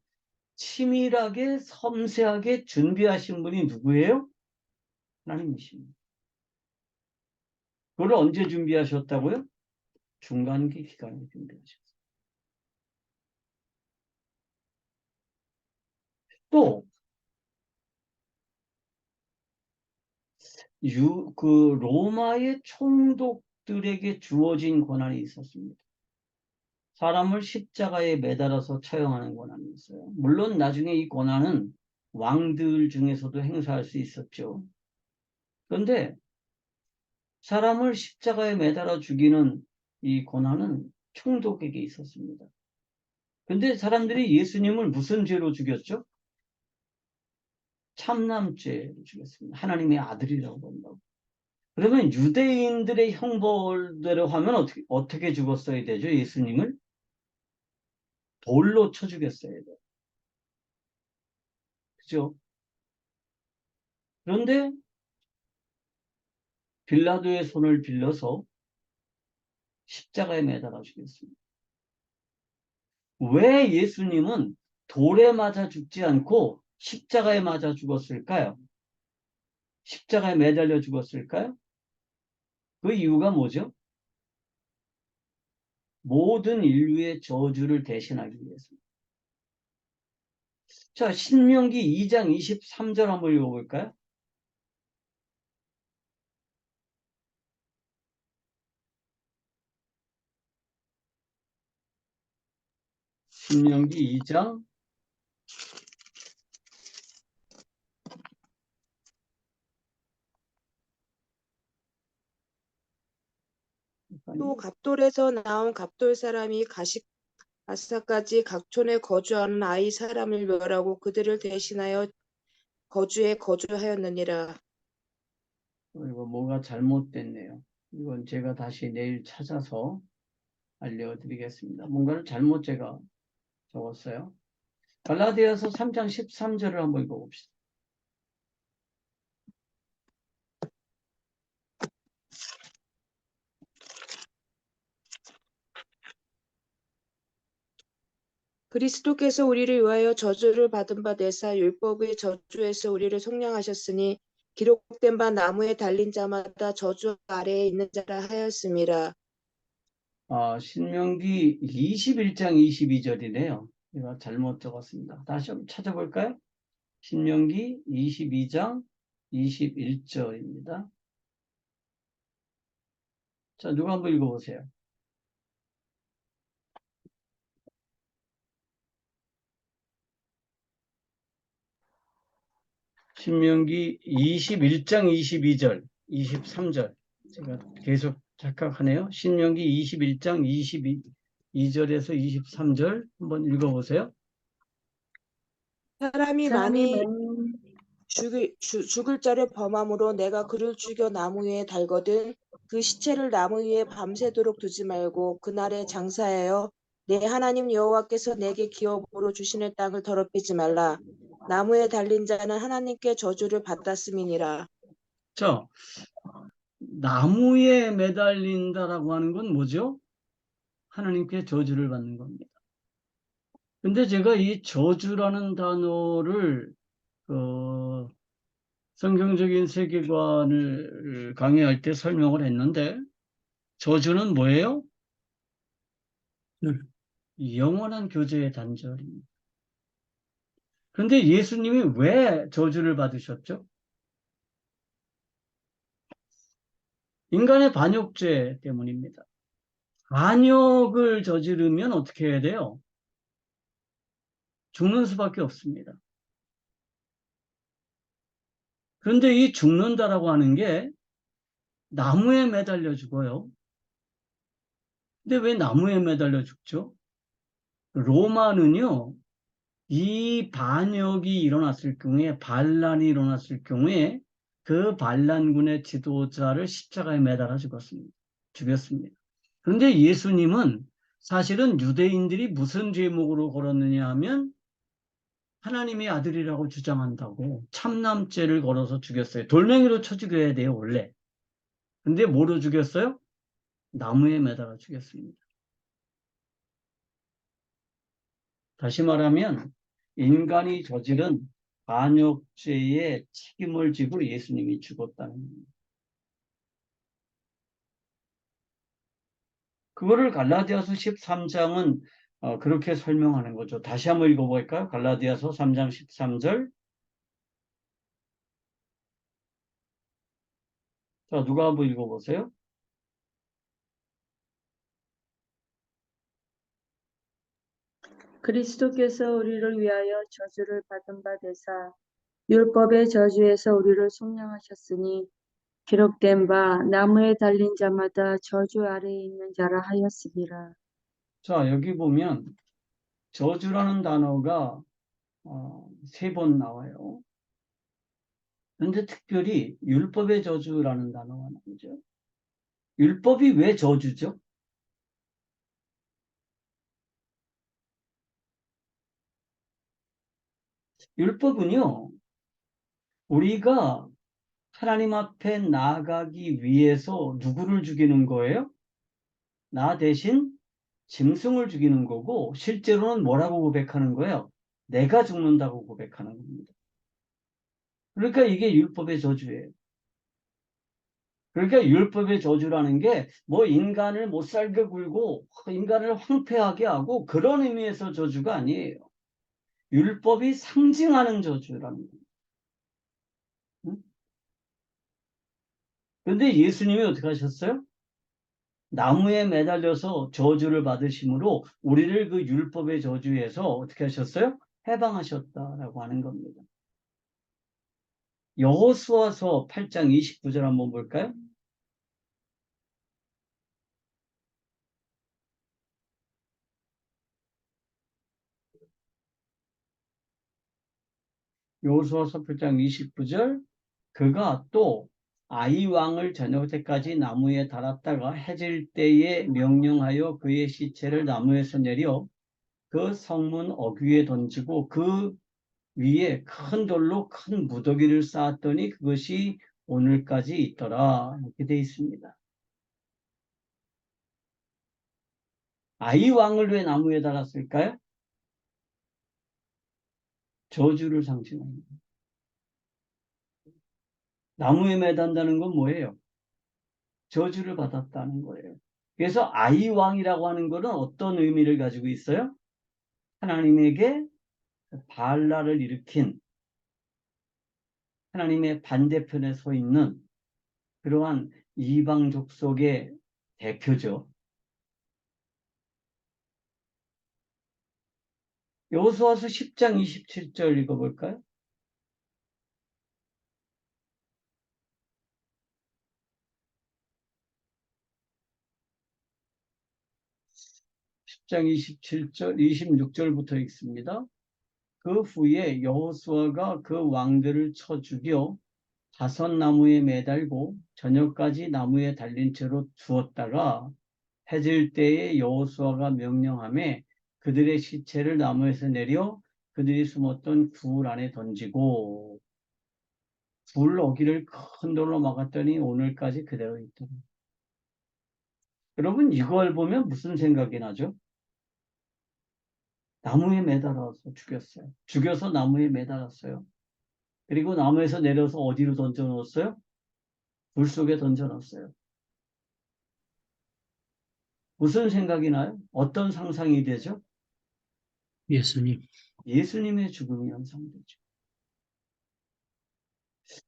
Speaker 2: 치밀하게 섬세하게 준비하신 분이 누구예요? 하나님이십니다. 그걸 언제 준비하셨다고요? 중간기 기간에 준비하셨어요. 또 로마의 총독들에게 주어진 권한이 있었습니다. 사람을 십자가에 매달아서 처형하는 권한이 있어요. 물론 나중에 이 권한은 왕들 중에서도 행사할 수 있었죠. 그런데 사람을 십자가에 매달아 죽이는 이 권한은 총독에게 있었습니다. 그런데 사람들이 예수님을 무슨 죄로 죽였죠? 참남죄로 죽였습니다. 하나님의 아들이라고 본다고. 그러면 유대인들의 형벌대로 하면 어떻게 죽었어야 되죠? 예수님을? 돌로 쳐 죽였어야 돼요. 그죠? 그런데 빌라도의 손을 빌려서 십자가에 매달아 죽였습니다. 왜 예수님은 돌에 맞아 죽지 않고 십자가에 맞아 죽었을까요? 십자가에 매달려 죽었을까요? 그 이유가 뭐죠? 모든 인류의 저주를 대신하기 위해서입니다. 자, 신명기 2장 23절 한번 읽어볼까요? 신명기 2장
Speaker 7: '또 갑돌에서 나온 갑돌 사람이 가사까지 각촌에 거주하는 아이 사람을 멸하고 그들을 대신하여 거주하였느니라.'
Speaker 2: 이거 뭐가 잘못됐네요. 이건 제가 다시 내일 찾아서 알려드리겠습니다. 뭔가를 잘못 제가 적었어요. 갈라디아서 3장 13절을 한번 읽어봅시다.
Speaker 7: 그리스도께서 우리를 위하여 저주를 받은 바 되사 율법의 저주에서 우리를 속량하셨으니 기록된 바 나무에 달린 자마다 저주 아래에 있는 자라 하였음이라.
Speaker 2: 신명기 21장 22절이네요. 제가 잘못 적었습니다. 다시 한번 찾아볼까요? 신명기 22장 21절입니다. 자, 누가 한번 읽어보세요. 신명기 21장 22절, 23절. 제가 계속 착각하네요. 신명기 21장 22절에서 23절 한번 읽어보세요.
Speaker 7: 사람이 많이 죽을 자를 범함으로 내가 그를 죽여 나무 위에 달거든 그 시체를 나무 위에 밤새도록 두지 말고 그날에 장사하여 내 하나님 여호와께서 내게 기업으로 주시는 땅을 더럽히지 말라. 나무에 달린 자는 하나님께 저주를 받았음이니라.
Speaker 2: 자, 나무에 매달린다라고 하는 건 뭐죠? 하나님께 저주를 받는 겁니다. 근데 제가 이 저주라는 단어를 성경적인 세계관을 강의할 때 설명을 했는데 저주는 뭐예요? 영원한 교제의 단절입니다. 그런데 예수님이 왜 저주를 받으셨죠? 인간의 반역죄 때문입니다. 반역을 저지르면 어떻게 해야 돼요? 죽는 수밖에 없습니다. 그런데 이 죽는다라고 하는 게 나무에 매달려 죽어요. 근데 왜 나무에 매달려 죽죠? 로마는요, 이 반역이 일어났을 경우에, 반란이 일어났을 경우에 그 반란군의 지도자를 십자가에 매달아 죽였습니다. 그런데 예수님은 사실은 유대인들이 무슨 제목으로 걸었느냐 하면 하나님의 아들이라고 주장한다고 참남죄를 걸어서 죽였어요. 돌멩이로 쳐 죽여야 돼요, 원래. 근데 뭐로 죽였어요? 나무에 매달아 죽였습니다. 다시 말하면 인간이 저지른 반역죄의 책임을 지고 예수님이 죽었다는 겁니다. 그거를 갈라디아서 13장은 그렇게 설명하는 거죠. 다시 한번 읽어볼까요? 갈라디아서 3장 13절. 자, 누가 한번 읽어보세요.
Speaker 5: 그리스도께서 우리를 위하여 저주를 받은 바 되사 율법의 저주에서 우리를 속량하셨으니 기록된 바 나무에 달린 자마다 저주 아래에 있는 자라 하였으니라.
Speaker 2: 자, 여기 보면 저주라는 단어가 3번 나와요. 그런데 특별히 율법의 저주라는 단어가 나오죠. 율법이 왜 저주죠? 율법은요, 우리가 하나님 앞에 나아가기 위해서 누구를 죽이는 거예요? 나 대신 짐승을 죽이는 거고, 실제로는 뭐라고 고백하는 거예요? 내가 죽는다고 고백하는 겁니다. 그러니까 이게 율법의 저주예요. 그러니까 율법의 저주라는 게 뭐 인간을 못 살게 굴고 인간을 황폐하게 하고 그런 의미에서 저주가 아니에요. 율법이 상징하는 저주라는 겁니다. 응? 그런데 예수님이 어떻게 하셨어요? 나무에 매달려서 저주를 받으심으로 우리를 그 율법의 저주에서 어떻게 하셨어요? 해방하셨다라고 하는 겁니다. 여호수아서 8장 29절 한번 볼까요? 여호수아서 8장 29절. 그가 또 아이 왕을 저녁 때까지 나무에 달았다가 해질 때에 명령하여 그의 시체를 나무에서 내려 그 성문 어귀에 던지고 그 위에 큰 돌로 큰 무더기를 쌓았더니 그것이 오늘까지 있더라. 이렇게 되어 있습니다. 아이 왕을 왜 나무에 달았을까요? 저주를 상징합니다. 나무에 매단다는 건 뭐예요? 저주를 받았다는 거예요. 그래서 아이 왕이라고 하는 것은 어떤 의미를 가지고 있어요? 하나님에게 바알라를 일으킨 하나님의 반대편에 서 있는 그러한 이방 족속의 대표죠. 여호수아서 10장 27절 읽어볼까요? 10장 27절, 26절부터 읽습니다. 그 후에 여호수아가 그 왕들을 쳐 죽여 다섯나무에 매달고 저녁까지 나무에 달린 채로 두었다가 해질 때에 여호수아가 명령하며 그들의 시체를 나무에서 내려 그들이 숨었던 굴 안에 던지고 굴 어기를 큰 돌로 막았더니 오늘까지 그대로 있더라. 여러분 이걸 보면 무슨 생각이 나죠? 나무에 매달아서 죽였어요. 죽여서 나무에 매달았어요. 그리고 나무에서 내려서 어디로 던져 넣었어요? 물 속에 던져 넣었어요. 무슨 생각이 나요? 어떤 상상이 되죠?
Speaker 8: 예수님.
Speaker 2: 예수님의 죽음이 연상되죠.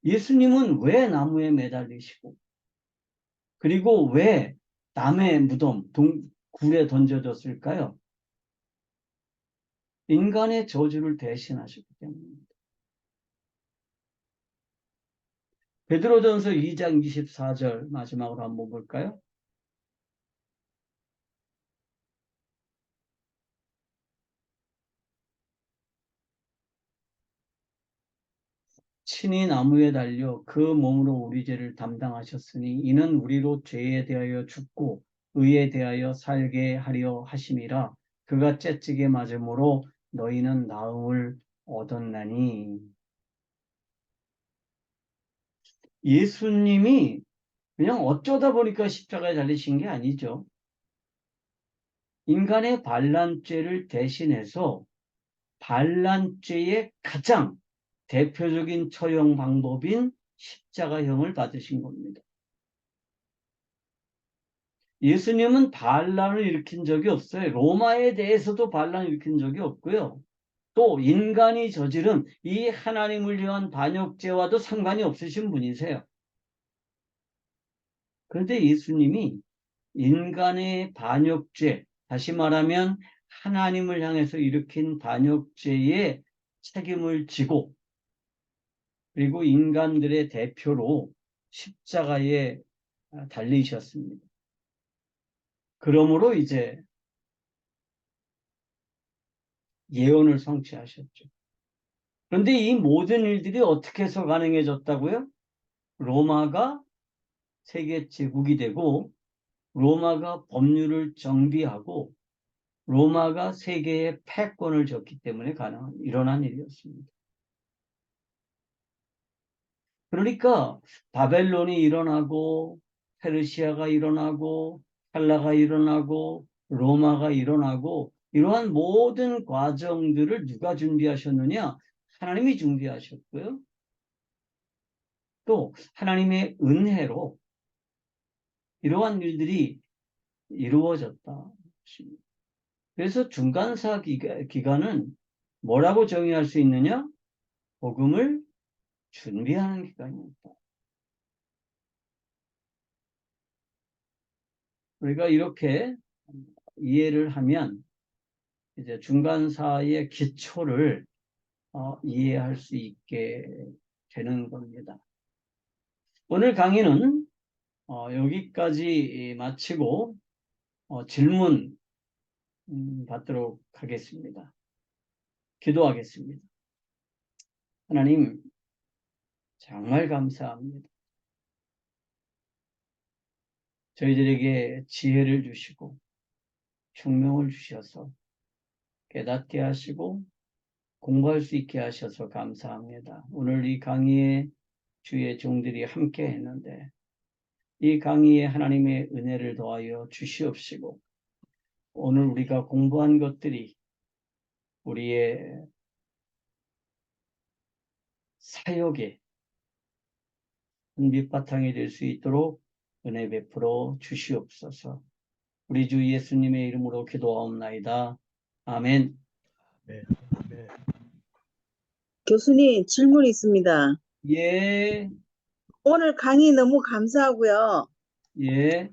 Speaker 2: 예수님은 왜 나무에 매달리시고 그리고 왜 남의 무덤, 굴에 던져졌을까요? 인간의 저주를 대신하셨기 때문입니다. 베드로전서 2장 24절 마지막으로 한번 볼까요? 친히 나무에 달려 그 몸으로 우리 죄를 담당하셨으니 이는 우리로 죄에 대하여 죽고 의에 대하여 살게 하려 하심이라. 그가 채찍에 맞음으로 너희는 나음을 얻었나니. 예수님이 그냥 어쩌다 보니까 십자가에 달리신 게 아니죠. 인간의 반란죄를 대신해서 반란죄의 가장 대표적인 처형 방법인 십자가형을 받으신 겁니다. 예수님은 반란을 일으킨 적이 없어요. 로마에 대해서도 반란을 일으킨 적이 없고요. 또 인간이 저지른 이 하나님을 위한 반역죄와도 상관이 없으신 분이세요. 그런데 예수님이 인간의 반역죄, 다시 말하면 하나님을 향해서 일으킨 반역죄의 책임을 지고, 그리고 인간들의 대표로 십자가에 달리셨습니다. 그러므로 이제 예언을 성취하셨죠. 그런데 이 모든 일들이 어떻게 해서 가능해졌다고요? 로마가 세계 제국이 되고, 로마가 법률을 정비하고, 로마가 세계의 패권을 졌기 때문에 일어난 일이었습니다. 그러니까 바벨론이 일어나고, 페르시아가 일어나고, 헬라가 일어나고, 로마가 일어나고, 이러한 모든 과정들을 누가 준비하셨느냐? 하나님이 준비하셨고요. 또 하나님의 은혜로 이러한 일들이 이루어졌다. 그래서 중간사 기간은 뭐라고 정의할 수 있느냐? 복음을 준비하는 기간이었다. 우리가 이렇게 이해를 하면 이제 중간사의 기초를 이해할 수 있게 되는 겁니다. 오늘 강의는 여기까지 마치고 질문 받도록 하겠습니다. 기도하겠습니다. 하나님, 정말 감사합니다. 저희들에게 지혜를 주시고 총명을 주셔서 깨닫게 하시고 공부할 수 있게 하셔서 감사합니다. 오늘 이 강의에 주의 종들이 함께 했는데 이 강의에 하나님의 은혜를 더하여 주시옵시고 오늘 우리가 공부한 것들이 우리의 사역의 밑바탕이 될 수 있도록 은혜 베풀어 주시옵소서. 우리 주 예수님의 이름으로 기도하옵나이다. 아멘.
Speaker 9: 네. 네.
Speaker 10: 교수님, 질문 있습니다.
Speaker 2: 예,
Speaker 10: 오늘 강의 너무 감사하고요.
Speaker 2: 예.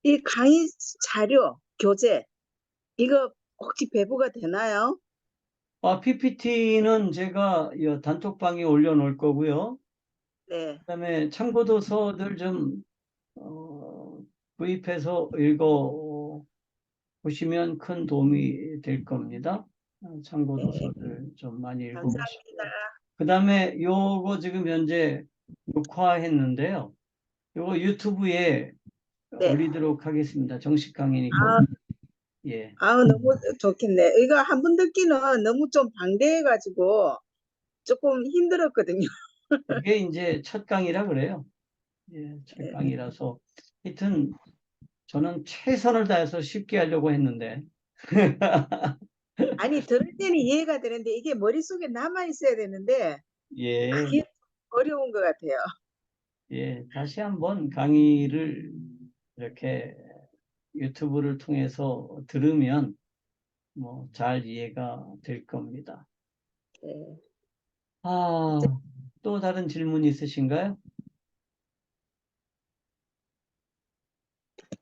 Speaker 10: 이 강의 자료, 교재, 이거 혹시 배부가 되나요?
Speaker 2: PPT는 제가 이 단톡방에 올려놓을 거고요.
Speaker 10: 네.
Speaker 2: 그다음에 참고도서들 좀 구입해서 읽어 보시면 큰 도움이 될 겁니다. 참고도서들 좀 많이 읽어보시고.
Speaker 10: 감사합니다.
Speaker 2: 그다음에 요거 지금 현재 녹화했는데요. 요거 유튜브에
Speaker 10: 네.
Speaker 2: 올리도록 하겠습니다. 정식 강의니까. 예.
Speaker 10: 너무 좋겠네. 이거 한 번 듣기는 너무 좀 방대해가지고 조금 힘들었거든요.
Speaker 2: 그게 이제 첫 강의라 그래요. 예, 첫
Speaker 10: 네.
Speaker 2: 강의라서 하여튼 저는 최선을 다해서 쉽게 하려고 했는데
Speaker 10: 아니, 들을 때는 이해가 되는데 이게 머릿속에 남아있어야 되는데
Speaker 2: 예,
Speaker 10: 그게 어려운 것 같아요.
Speaker 2: 예, 다시 한번 강의를 이렇게 유튜브를 통해서 들으면 뭐 잘 이해가 될 겁니다.
Speaker 10: 네.
Speaker 2: 또 다른 질문 있으신가요?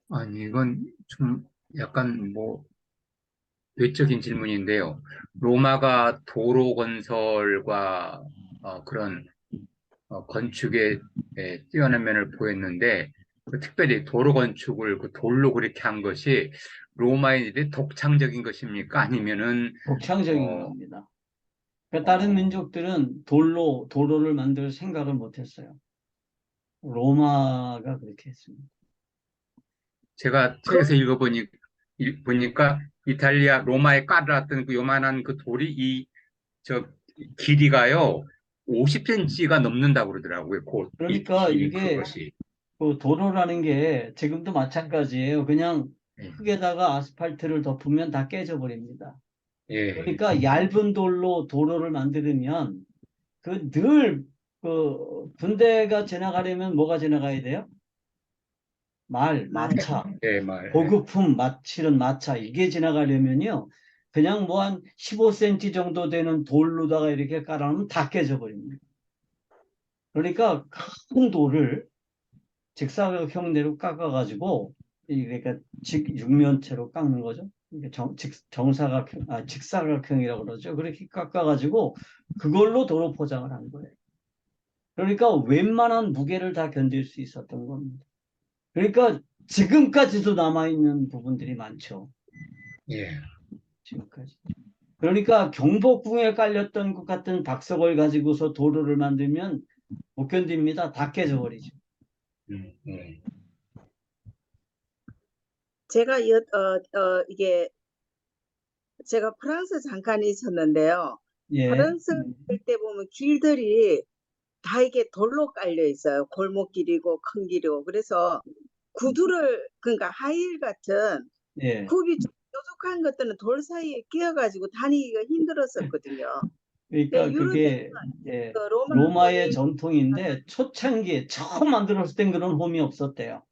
Speaker 3: 아니, 이건 좀 약간 외적인 질문인데요. 로마가 도로 건설과 그런 건축에 뛰어난 면을 보였는데 특별히 도로 건축을 그 돌로 그렇게 한 것이 로마인들이 독창적인 것입니까? 아니면은
Speaker 2: 독창적인 겁니다. 그러니까 다른 민족들은 도로를 만들 생각을 못했어요. 로마가 그렇게 했습니다.
Speaker 3: 제가 책에서 보니까 이탈리아 로마에 깔아놨던 그 요만한 그 돌이 이 저 길이가요 50cm가 넘는다고 그러더라고요.
Speaker 2: 그러니까 이게
Speaker 3: 그것이.
Speaker 2: 그 도로라는 게 지금도 마찬가지예요. 그냥
Speaker 3: 예.
Speaker 2: 흙에다가 아스팔트를 덮으면 다 깨져 버립니다.
Speaker 3: 예.
Speaker 2: 그러니까 얇은 돌로 도로를 만들면 늘 군대가 지나가려면 뭐가 지나가야 돼요? 마차,
Speaker 3: 예, 말.
Speaker 2: 보급품 실은 마차 이게 지나가려면요. 그냥 뭐 한 15cm 정도 되는 돌로다가 이렇게 깔아놓으면 다 깨져버립니다. 그러니까 큰 돌을 직사각형대로 깎아가지고 그러니까 육면체로 깎는 거죠. 이게 직사각형이라고 그러죠. 그렇게 깎아가지고 그걸로 도로 포장을 한 거예요. 그러니까 웬만한 무게를 다 견딜 수 있었던 겁니다. 그러니까 지금까지도 남아있는 부분들이 많죠.
Speaker 3: 예.
Speaker 2: 지금까지. 그러니까 경복궁에 깔렸던 것 같은 박석을 가지고서 도로를 만들면 못 견딥니다. 다 깨져버리죠.
Speaker 3: 예.
Speaker 10: 제가 이게 제가 프랑스 잠깐 있었는데요.
Speaker 2: 예.
Speaker 10: 프랑스 갈 때 보면 길들이 다 이게 돌로 깔려 있어요. 골목길이고 큰 길이고. 그래서 구두를 그러니까 하이힐 같은
Speaker 2: 예.
Speaker 10: 굽이 뾰족한 것들은 돌 사이에 끼어가지고 다니기가 힘들었었거든요.
Speaker 2: 그러니까
Speaker 10: 유럽
Speaker 2: 그게 예, 로마의 전통인데 초창기에 처음 만들었을 땐 그런 홈이 없었대요.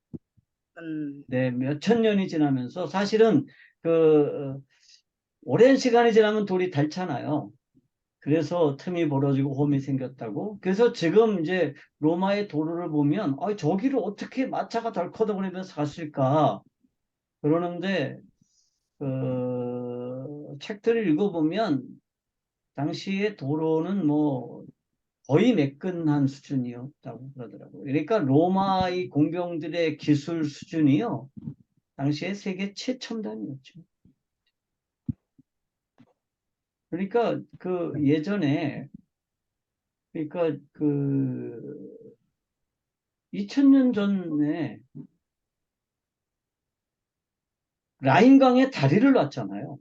Speaker 2: 네, 몇천 년이 지나면서 사실은 오랜 시간이 지나면 돌이 닳잖아요. 그래서 틈이 벌어지고 홈이 생겼다고. 그래서 지금 이제 로마의 도로를 보면 저기를 어떻게 마차가 덜커덩거리면서 갔을까 그러는데 책들을 읽어보면 당시의 도로는 뭐 거의 매끈한 수준이었다고 그러더라고요. 그러니까 로마의 공병들의 기술 수준이요. 당시에 세계 최첨단이었죠. 그러니까 예전에 그러니까 2000년 전에 라인강에 다리를 놨잖아요.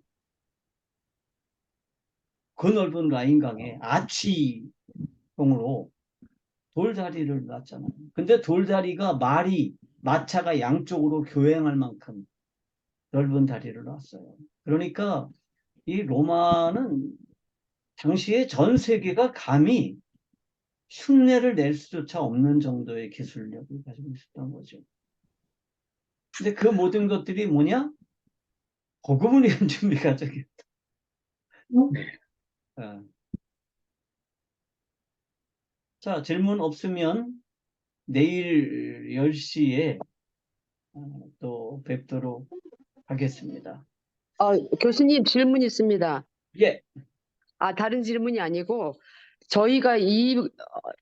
Speaker 2: 그 넓은 라인강에 아치형으로 돌다리를 놨잖아요. 근데 돌다리가 마차가 양쪽으로 교행할 만큼 넓은 다리를 놨어요. 그러니까 이 로마는 당시에 전 세계가 감히 흉내를 낼 수조차 없는 정도의 기술력을 가지고 있었던 거죠. 근데 그 모든 것들이 뭐냐? 복음을 위한 준비 과정이었다. 자, 질문 없으면 내일 10시에 또 뵙도록 하겠습니다.
Speaker 1: 교수님 질문 있습니다.
Speaker 2: 예.
Speaker 1: 다른 질문이 아니고 저희가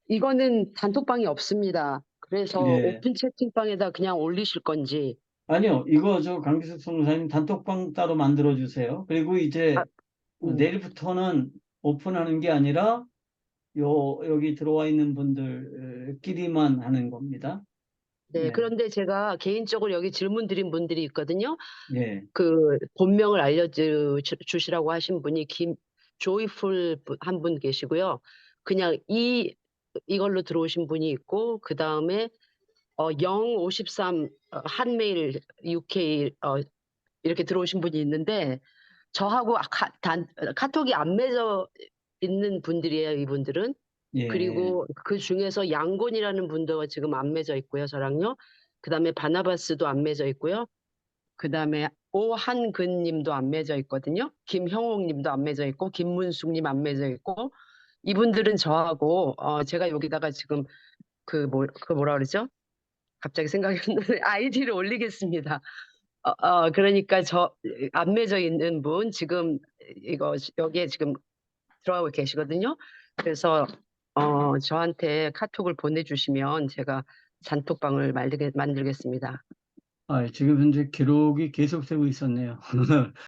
Speaker 1: 이거는 단톡방이 없습니다. 그래서
Speaker 2: 예.
Speaker 1: 오픈 채팅방에다 그냥 올리실 건지.
Speaker 2: 아니요, 이거 강기석 선생님 단톡방 따로 만들어 주세요. 그리고 이제 내일부터는 오픈하는 게 아니라 여기 들어와 있는 분들끼리만 하는 겁니다.
Speaker 1: 네, 그런데 제가 개인적으로 여기 질문 드린 분들이 있거든요.
Speaker 2: 예.
Speaker 1: 본명을 알려주시라고 하신 분이 조이풀 한 분 계시고요. 그냥 이걸로 들어오신 분이 있고, 그 다음에 053 한메일 UK 이렇게 들어오신 분이 있는데, 저하고 카톡이 안 맺어 있는 분들이에요, 이분들은.
Speaker 2: 예.
Speaker 1: 그리고 그 중에서 양곤이라는 분도 지금 안 맺어 있고요, 저랑요. 그 다음에 바나바스도 안 맺어 있고요. 그 다음에 오한근 님도 안 맺어 있거든요. 김형옥 님도 안 맺어 있고, 김문숙 님 안 맺어 있고, 이분들은 저하고, 제가 여기다가 지금 뭐라 그러죠? 갑자기 생각이 안 나네. 아이디를 올리겠습니다. 그러니까 안 맺어 있는 분, 지금 여기에 지금 들어가고 계시거든요. 그래서, 저한테 카톡을 보내주시면 제가 단톡방을 만들겠습니다.
Speaker 2: 지금 현재 기록이 계속 되고 있었네요.